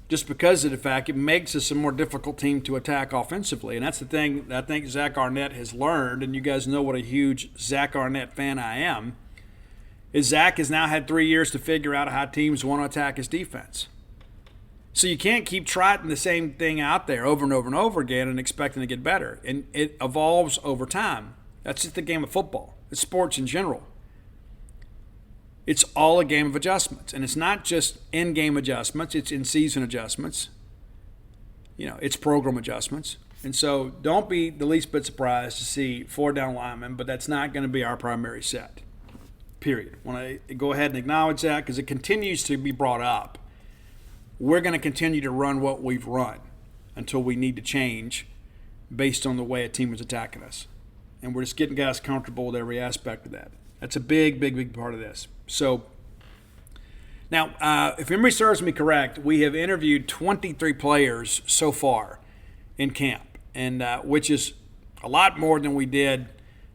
just because of the fact it makes us a more difficult team to attack offensively. And that's the thing that I think Zach Arnett has learned, and you guys know what a huge Zach Arnett fan I am, is Zach has now had 3 years to figure out how teams want to attack his defense. So you can't keep trotting the same thing out there over and over and over again and expecting to get better. And it evolves over time. That's just the game of football. It's sports in general. It's all a game of adjustments. And it's not just in-game adjustments. It's in-season adjustments. It's program adjustments. And so don't be the least bit surprised to see 4 down linemen, but that's not going to be our primary set, period. When I go ahead and acknowledge that, because it continues to be brought up, we're going to continue to run what we've run until we need to change based on the way a team is attacking us. And we're just getting guys comfortable with every aspect of that. That's a big, big, big part of this. So now, if memory serves me correct, we have interviewed 23 players so far in camp, and which is a lot more than we did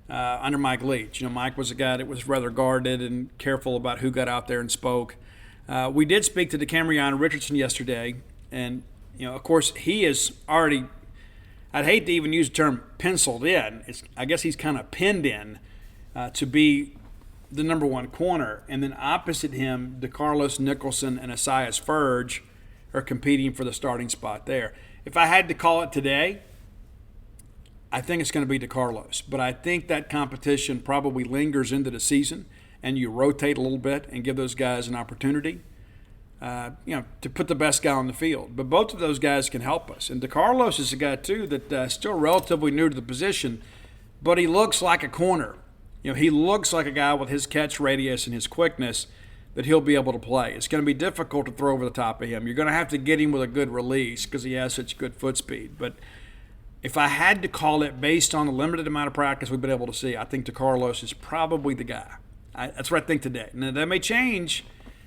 under Mike Leach. Mike was a guy that was rather guarded and careful about who got out there and spoke. We did speak to DeCamerion Richardson yesterday, and of course, he is already, I'd hate to even use the term penciled in. I guess he's kind of pinned in to be the number one corner. And then opposite him, DeCarlos Nicholson and Esias Ferge are competing for the starting spot there. If I had to call it today, I think it's going to be DeCarlos. But I think that competition probably lingers into the season, and you rotate a little bit and give those guys an opportunity to put the best guy on the field. But both of those guys can help us. And DeCarlos is a guy, too, that's still relatively new to the position, but he looks like a corner. He looks like a guy with his catch radius and his quickness that he'll be able to play. It's going to be difficult to throw over the top of him. You're going to have to get him with a good release because he has such good foot speed. But if I had to call it based on the limited amount of practice we've been able to see, I think DeCarlos is probably the guy. That's what I think today. Now, that may change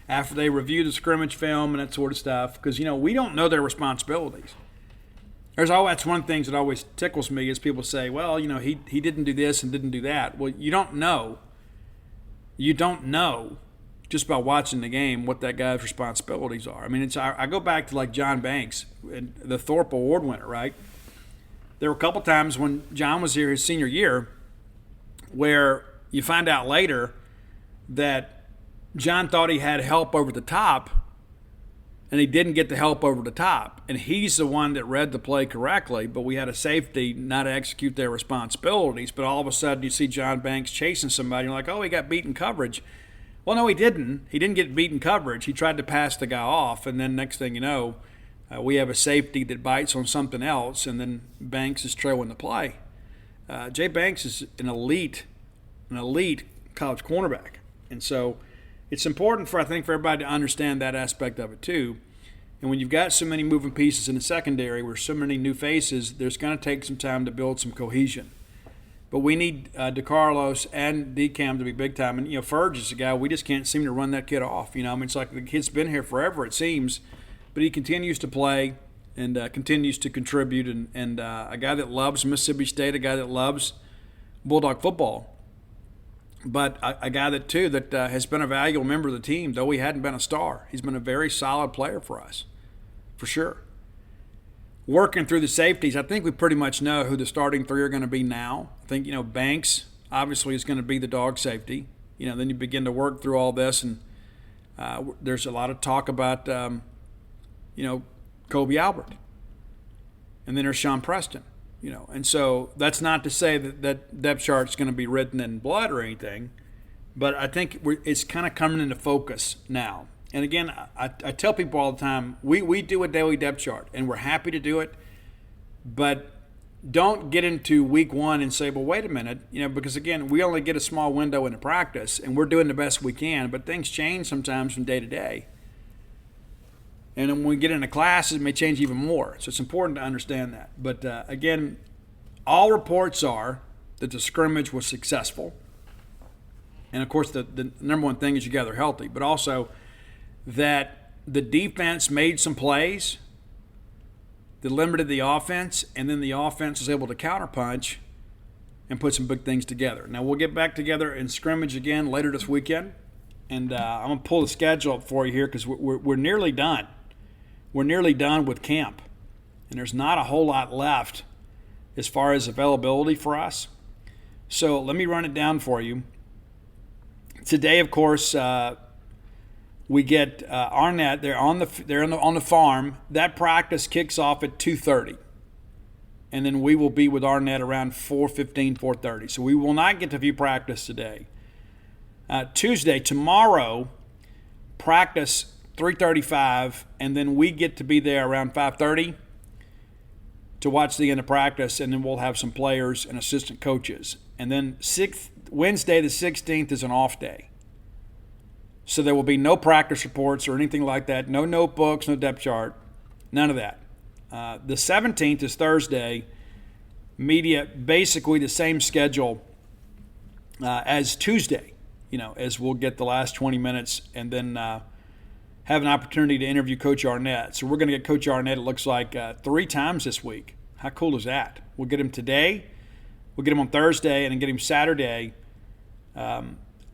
after they review the scrimmage film and that sort of stuff because, we don't know their responsibilities. That's one of the things that always tickles me is people say, well, he didn't do this and didn't do that. Well, you don't know. You don't know just by watching the game what that guy's responsibilities are. I mean, I go back to like John Banks, the Thorpe Award winner, right? There were a couple times when John was here his senior year where you find out later that John thought he had help over the top and he didn't get the help over the top. And he's the one that read the play correctly, but we had a safety not to execute their responsibilities. But all of a sudden you see John Banks chasing somebody. You're like, oh, he got beaten coverage. Well, no, he didn't. He didn't get beaten coverage. He tried to pass the guy off, and then next thing you know, we have a safety that bites on something else, and then Banks is trailing the play. Jay Banks is an elite college cornerback. And so it's important for everybody to understand that aspect of it too. And when you've got so many moving pieces in the secondary where so many new faces, there's going to take some time to build some cohesion. But we need DeCarlos and DeCam to be big time. And, Ferge is a guy, we just can't seem to run that kid off. It's like the kid's been here forever, it seems. But he continues to play and continues to contribute. And a guy that loves Mississippi State, a guy that loves Bulldog football. But a guy that has been a valuable member of the team, though he hadn't been a star. He's been a very solid player for us, for sure. Working through the safeties, I think we pretty much know who the starting three are going to be now. I think, Banks obviously is going to be the dog safety. Then you begin to work through all this, and there's a lot of talk about, Kobe Albert. And then there's Sean Preston. And so that's not to say that depth chart's going to be written in blood or anything, but I think it's kind of coming into focus now. And again, I tell people all the time, we do a daily depth chart, and we're happy to do it, but don't get into week one and say, well, wait a minute, because again, we only get a small window into practice, and we're doing the best we can, but things change sometimes from day to day. And then when we get into classes, it may change even more. So it's important to understand that. But again, all reports are that the scrimmage was successful. And of course, the number one thing is you gather healthy, but also that the defense made some plays that limited the offense, and then the offense was able to counterpunch and put some big things together. Now, we'll get back together in scrimmage again later this weekend. And I'm going to pull the schedule up for you here because we're nearly done. We're nearly done with camp, and there's not a whole lot left as far as availability for us. So let me run it down for you. Today, of course, we get Arnett. They're on the farm. That practice kicks off at 2:30, and then we will be with Arnett around 4:15, 4:30. So we will not get to view practice today. Tuesday, tomorrow, practice 3:35, and then we get to be there around 5:30 to watch the end of practice, and then we'll have some players and assistant coaches. And then Wednesday the 16th is an off day. So there will be no practice reports or anything like that, no notebooks, no depth chart, none of that. The 17th is Thursday. Media, basically the same schedule as Tuesday, as we'll get the last 20 minutes and then have an opportunity to interview Coach Arnett. So we're going to get Coach Arnett, it looks like, 3 times this week. How cool is that? We'll get him today, we'll get him on Thursday, and then get him Saturday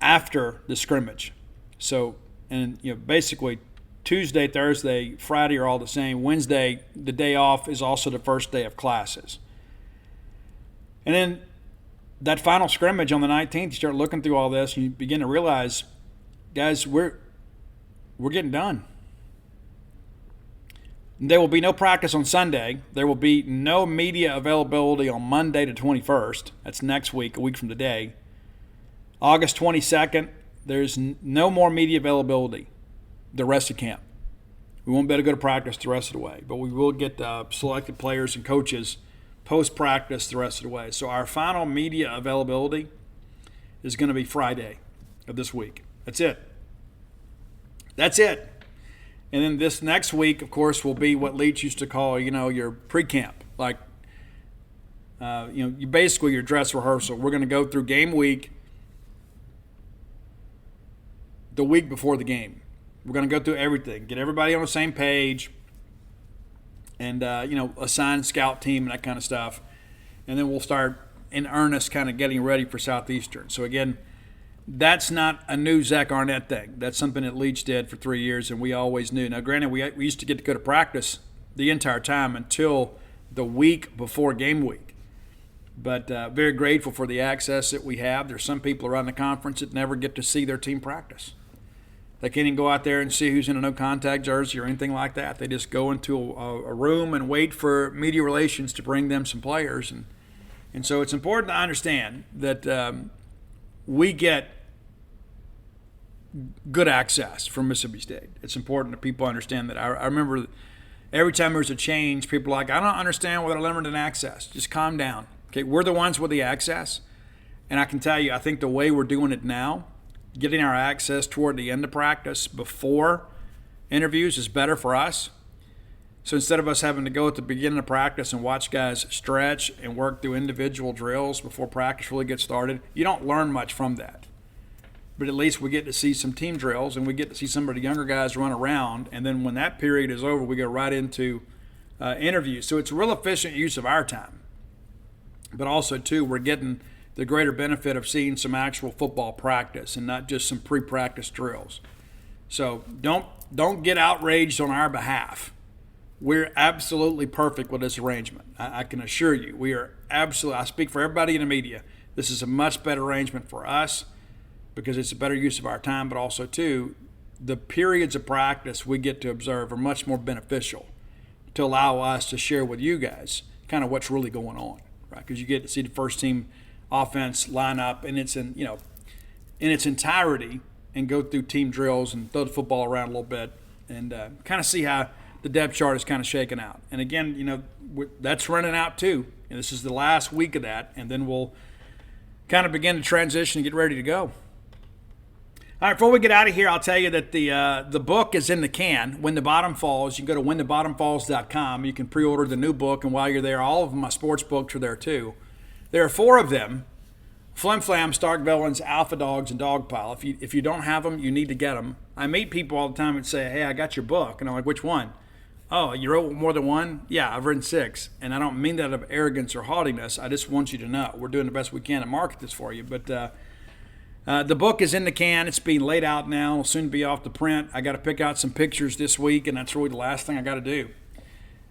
after the scrimmage. So, and basically Tuesday, Thursday, Friday are all the same. Wednesday, the day off, is also the first day of classes. And then that final scrimmage on the 19th, you start looking through all this, and you begin to realize, guys, we're getting done. There will be no practice on Sunday. There will be no media availability on Monday the 21st. That's next week, a week from today. August 22nd, there's no more media availability the rest of camp. We won't be able to go to practice the rest of the way, but we will get selected players and coaches post-practice the rest of the way. So our final media availability is going to be Friday of this week. That's it. That's it. And then this next week, of course, will be what Leach used to call, your pre-camp. Like, you basically your dress rehearsal. We're going to go through game week the week before the game. We're going to go through everything, get everybody on the same page, and, assign scout team and that kind of stuff. And then we'll start in earnest kind of getting ready for Southeastern. So, again, that's not a new Zach Arnett thing. That's something that Leach did for 3 years, and we always knew. Now, granted, we used to get to go to practice the entire time until the week before game week. But very grateful for the access that we have. There's some people around the conference that never get to see their team practice. They can't even go out there and see who's in a no-contact jersey or anything like that. They just go into a room and wait for media relations to bring them some players. And so it's important to understand that we get good access from Mississippi State. It's important that people understand that. I remember every time there's a change, people are like, I don't understand why they're limited access. Just calm down. Okay, we're the ones with the access. And I can tell you, I think the way we're doing it now, getting our access toward the end of practice before interviews is better for us. So instead of us having to go at the beginning of practice and watch guys stretch and work through individual drills before practice really gets started, you don't learn much from that. But at least we get to see some team drills and we get to see some of the younger guys run around. And then when that period is over, we go right into interviews. So it's a real efficient use of our time. But also, too, we're getting the greater benefit of seeing some actual football practice and not just some pre-practice drills. So don't get outraged on our behalf. We're absolutely perfect with this arrangement. I can assure you, we are absolutely, I speak for everybody in the media, this is a much better arrangement for us because it's a better use of our time, but also, too, the periods of practice we get to observe are much more beneficial to allow us to share with you guys kind of what's really going on, right? Because you get to see the first team offense line up in its entirety and go through team drills and throw the football around a little bit and kind of see how the depth chart is kind of shaking out. And again, that's running out too. And this is the last week of that, and then we'll kind of begin to transition and get ready to go. All right, before we get out of here, I'll tell you that the book is in the can, When the Bottom Falls. You can go to whenthebottomfalls.com. You can pre-order the new book, and while you're there, all of my sports books are there too. There are 4 of them: Flim Flam, Stark Villains, Alpha Dogs, and Dogpile. If you don't have them, you need to get them. I meet people all the time and say, hey, I got your book. And I'm like, which one? Oh, you wrote more than one? Yeah, I've written 6. And I don't mean that out of arrogance or haughtiness. I just want you to know we're doing the best we can to market this for you. But the book is in the can. It's being laid out now. It'll soon be off the print. I got to pick out some pictures this week, and that's really the last thing I got to do.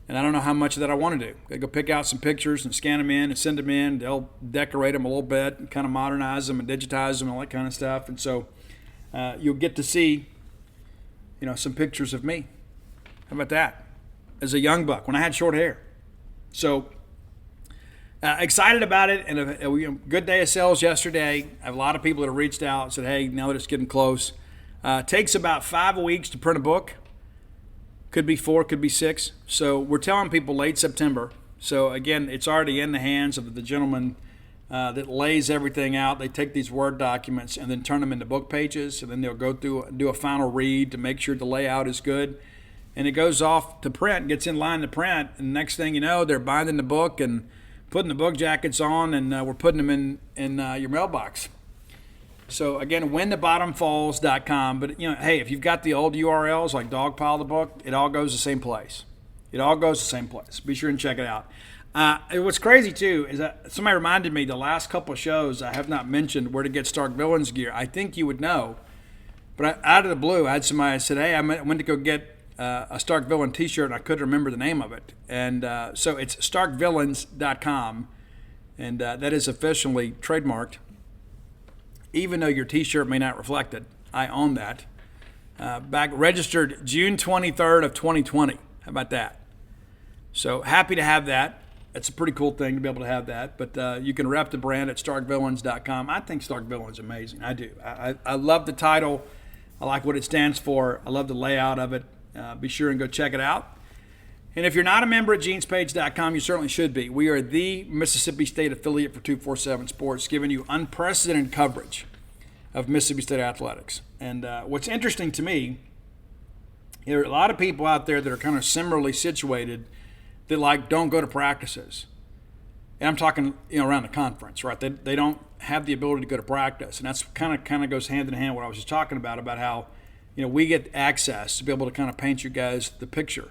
And I don't know how much of that I want to do. I go pick out some pictures and scan them in and send them in. They'll decorate them a little bit and kind of modernize them and digitize them and all that kind of stuff. And so you'll get to see, some pictures of me. How about that? As a young buck, when I had short hair. So Excited about it, and a good day of sales yesterday. I have a lot of people that have reached out and said, hey, now that it's getting close. Takes about 5 weeks to print a book. Could be 4, could be 6. So we're telling people late September. So again, it's already in the hands of the gentleman that lays everything out. They take these Word documents and then turn them into book pages, and then they'll go through, do a final read to make sure the layout is good. And it goes off to print, gets in line to print, and next thing you know, they're binding the book and putting the book jackets on, and we're putting them in your mailbox. So again, whenthebottomfalls.com. But hey, if you've got the old URLs like Dogpile the book, it all goes the same place. It all goes the same place. Be sure and check it out. What's crazy too is that somebody reminded me the last couple of shows I have not mentioned where to get Stark Villains gear. I think you would know, but out of the blue, I had somebody said, "Hey, I went to go get a Stark Villain T-shirt and I couldn't remember the name of it." And so it's starkvillains.com, and that is officially trademarked. Even though your T-shirt may not reflect it, I own that. Back registered June 23rd of 2020. How about that? So happy to have that. It's a pretty cool thing to be able to have that. But you can rep the brand at starkvillains.com. I think Stark Villains is amazing. I do. I love the title. I like what it stands for. I love the layout of it. Be sure and go check it out. And if you're not a member at genespage.com, you certainly should be. We are the Mississippi State affiliate for 247 Sports, giving you unprecedented coverage of Mississippi State athletics. And what's interesting to me, there are a lot of people out there that are kind of similarly situated that don't go to practices. And I'm talking around the conference, right? They don't have the ability to go to practice, and that's kind of goes hand in hand with what I was just talking about how we get access to be able to kind of paint you guys the picture.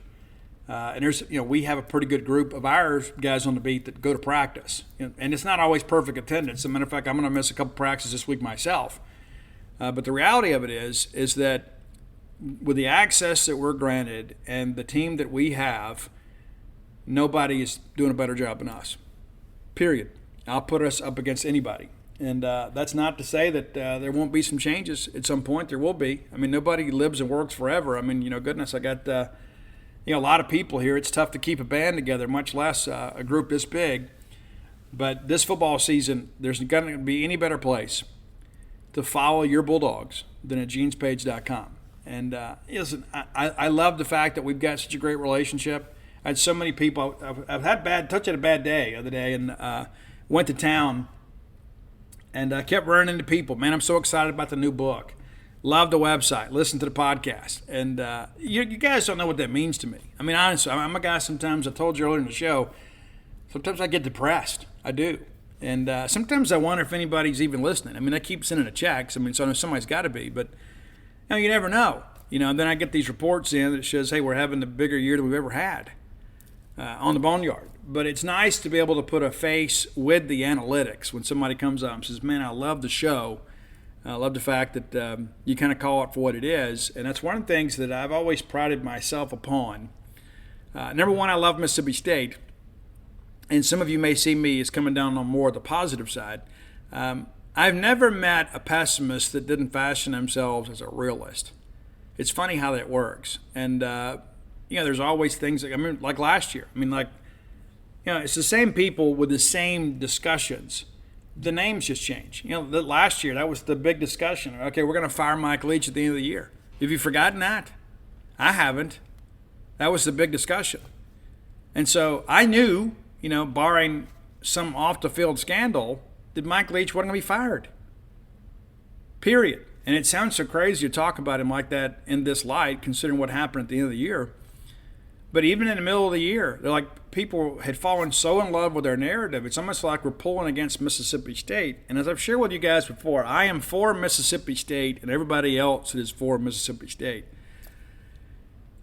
And there's we have a pretty good group of our guys on the beat that go to practice, and it's not always perfect attendance. As a matter of fact, I'm going to miss a couple practices this week myself. But the reality of it is that with the access that we're granted and the team that we have, nobody is doing a better job than us, period. I'll put us up against anybody. And that's not to say that there won't be some changes at some point. There will be. I mean, nobody lives and works forever. I mean, goodness, I got a lot of people here. It's tough to keep a band together, much less a group this big. But this football season, there's going to be any better place to follow your Bulldogs than at genespage.com. And listen, I love the fact that we've got such a great relationship. I had so many people. I've had a bad day the other day, and went to town, and I kept running into people. Man, I'm so excited about the new book. Love the website. Listen to the podcast. And you guys don't know what that means to me. I mean, honestly, I'm a guy sometimes, I told you earlier in the show, sometimes I get depressed. I do. And sometimes I wonder if anybody's even listening. I mean, I keep sending the checks. I mean, so I know somebody's got to be. But you never know. And then I get these reports in that says, hey, we're having a bigger year than we've ever had on the Boneyard. But it's nice to be able to put a face with the analytics when somebody comes up and says, man, I love the show. I love the fact that you kind of call it for what it is. And that's one of the things that I've always prided myself upon. Number one, I love Mississippi State. And some of you may see me as coming down on more of the positive side. I've never met a pessimist that didn't fashion themselves as a realist. It's funny how that works. And, there's always things, like last year. It's the same people with the same discussions. The names just change. Last year, that was the big discussion. Okay, we're going to fire Mike Leach at the end of the year. Have you forgotten that? I haven't. That was the big discussion. And so I knew, barring some off-the-field scandal, that Mike Leach wasn't going to be fired. Period. And it sounds so crazy to talk about him like that in this light, considering what happened at the end of the year. But even in the middle of the year, they're like people had fallen so in love with their narrative. It's almost like we're pulling against Mississippi State. And as I've shared with you guys before, I am for Mississippi State and everybody else is for Mississippi State.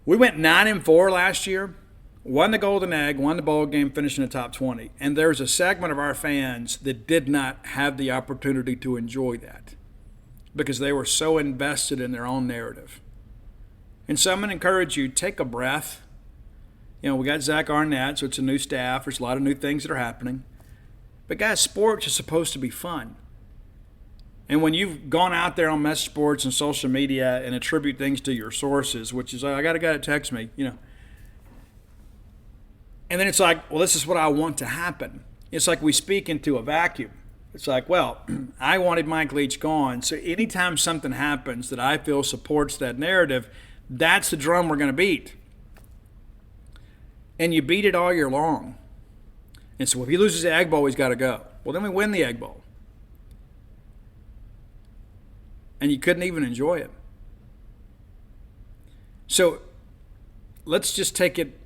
We went 9-4 last year, won the Golden Egg, won the bowl game, finished in the top 20. And there's a segment of our fans that did not have the opportunity to enjoy that because they were so invested in their own narrative. And so I'm going to encourage you, take a breath. We got Zach Arnett, so it's a new staff. There's a lot of new things that are happening. But guys, sports is supposed to be fun. And when you've gone out there on message boards and social media and attribute things to your sources, which is, I got a guy that texts me, and then it's like, well, this is what I want to happen. it's like we speak into a vacuum. It's like, well, I wanted Mike Leach gone. So anytime something happens that I feel supports that narrative, that's the drum we're going to beat. And you beat it all year long. And so if he loses the Egg Bowl, he's got to go. Well, then we win the Egg Bowl. And you couldn't even enjoy it. So let's just take it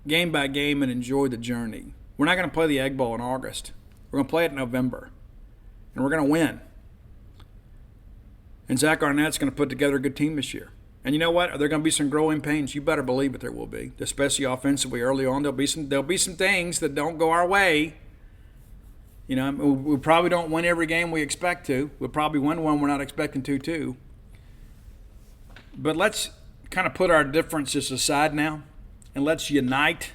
game by game and enjoy the journey. We're not going to play the Egg Bowl in August. We're going to play it in November. And we're going to win. And Zach Arnett's going to put together a good team this year. And you know what? Are there going to be some growing pains? You better believe it there will be. Especially offensively early on. There'll be some things that don't go our way. You know, we probably don't win every game we expect to. We'll probably win one we're not expecting to, too. But let's kind of put our differences aside now. And let's unite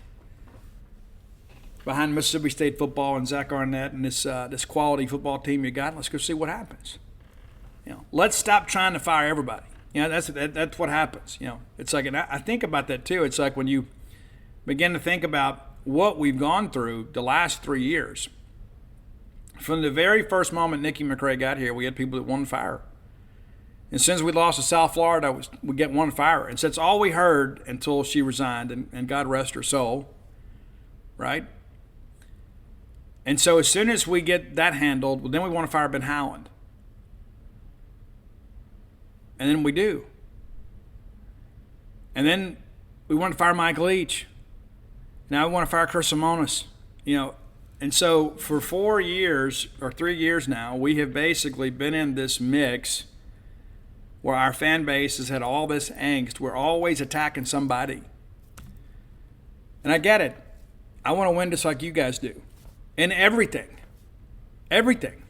behind Mississippi State football and Zach Arnett and this quality football team you got. Let's go see what happens. You know, let's stop trying to fire everybody. You know, that's what happens. You know, it's like, and I think about that too. It's like when you begin to think about what we've gone through the last 3 years. From the very first moment Nikki McRae got here, we had people that wanted to fire. And since we lost to South Florida, we get one fire. And so that's all we heard until she resigned, and God rest her soul, right? And so as soon as we get that handled, well, then we want to fire Ben Howland. And then we do. And then we want to fire Mike Leach. Now we want to fire Chris Simonis. You know, and so for 4 years or 3 years now, we have basically been in this mix where our fan base has had all this angst. We're always attacking somebody. And I get it. I want to win just like you guys do. In everything. Everything.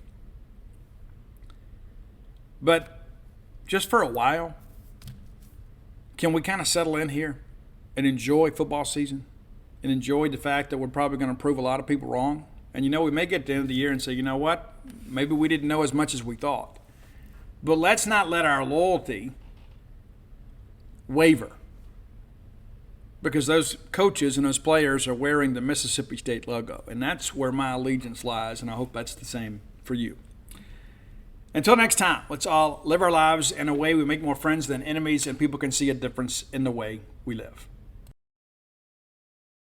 But just for a while, can we kind of settle in here and enjoy football season and enjoy the fact that we're probably going to prove a lot of people wrong? And, you know, we may get to the end of the year and say, you know what, maybe we didn't know as much as we thought. But let's not let our loyalty waver, because those coaches and those players are wearing the Mississippi State logo, and that's where my allegiance lies, and I hope that's the same for you. Until next time, let's all live our lives in a way we make more friends than enemies, and people can see a difference in the way we live.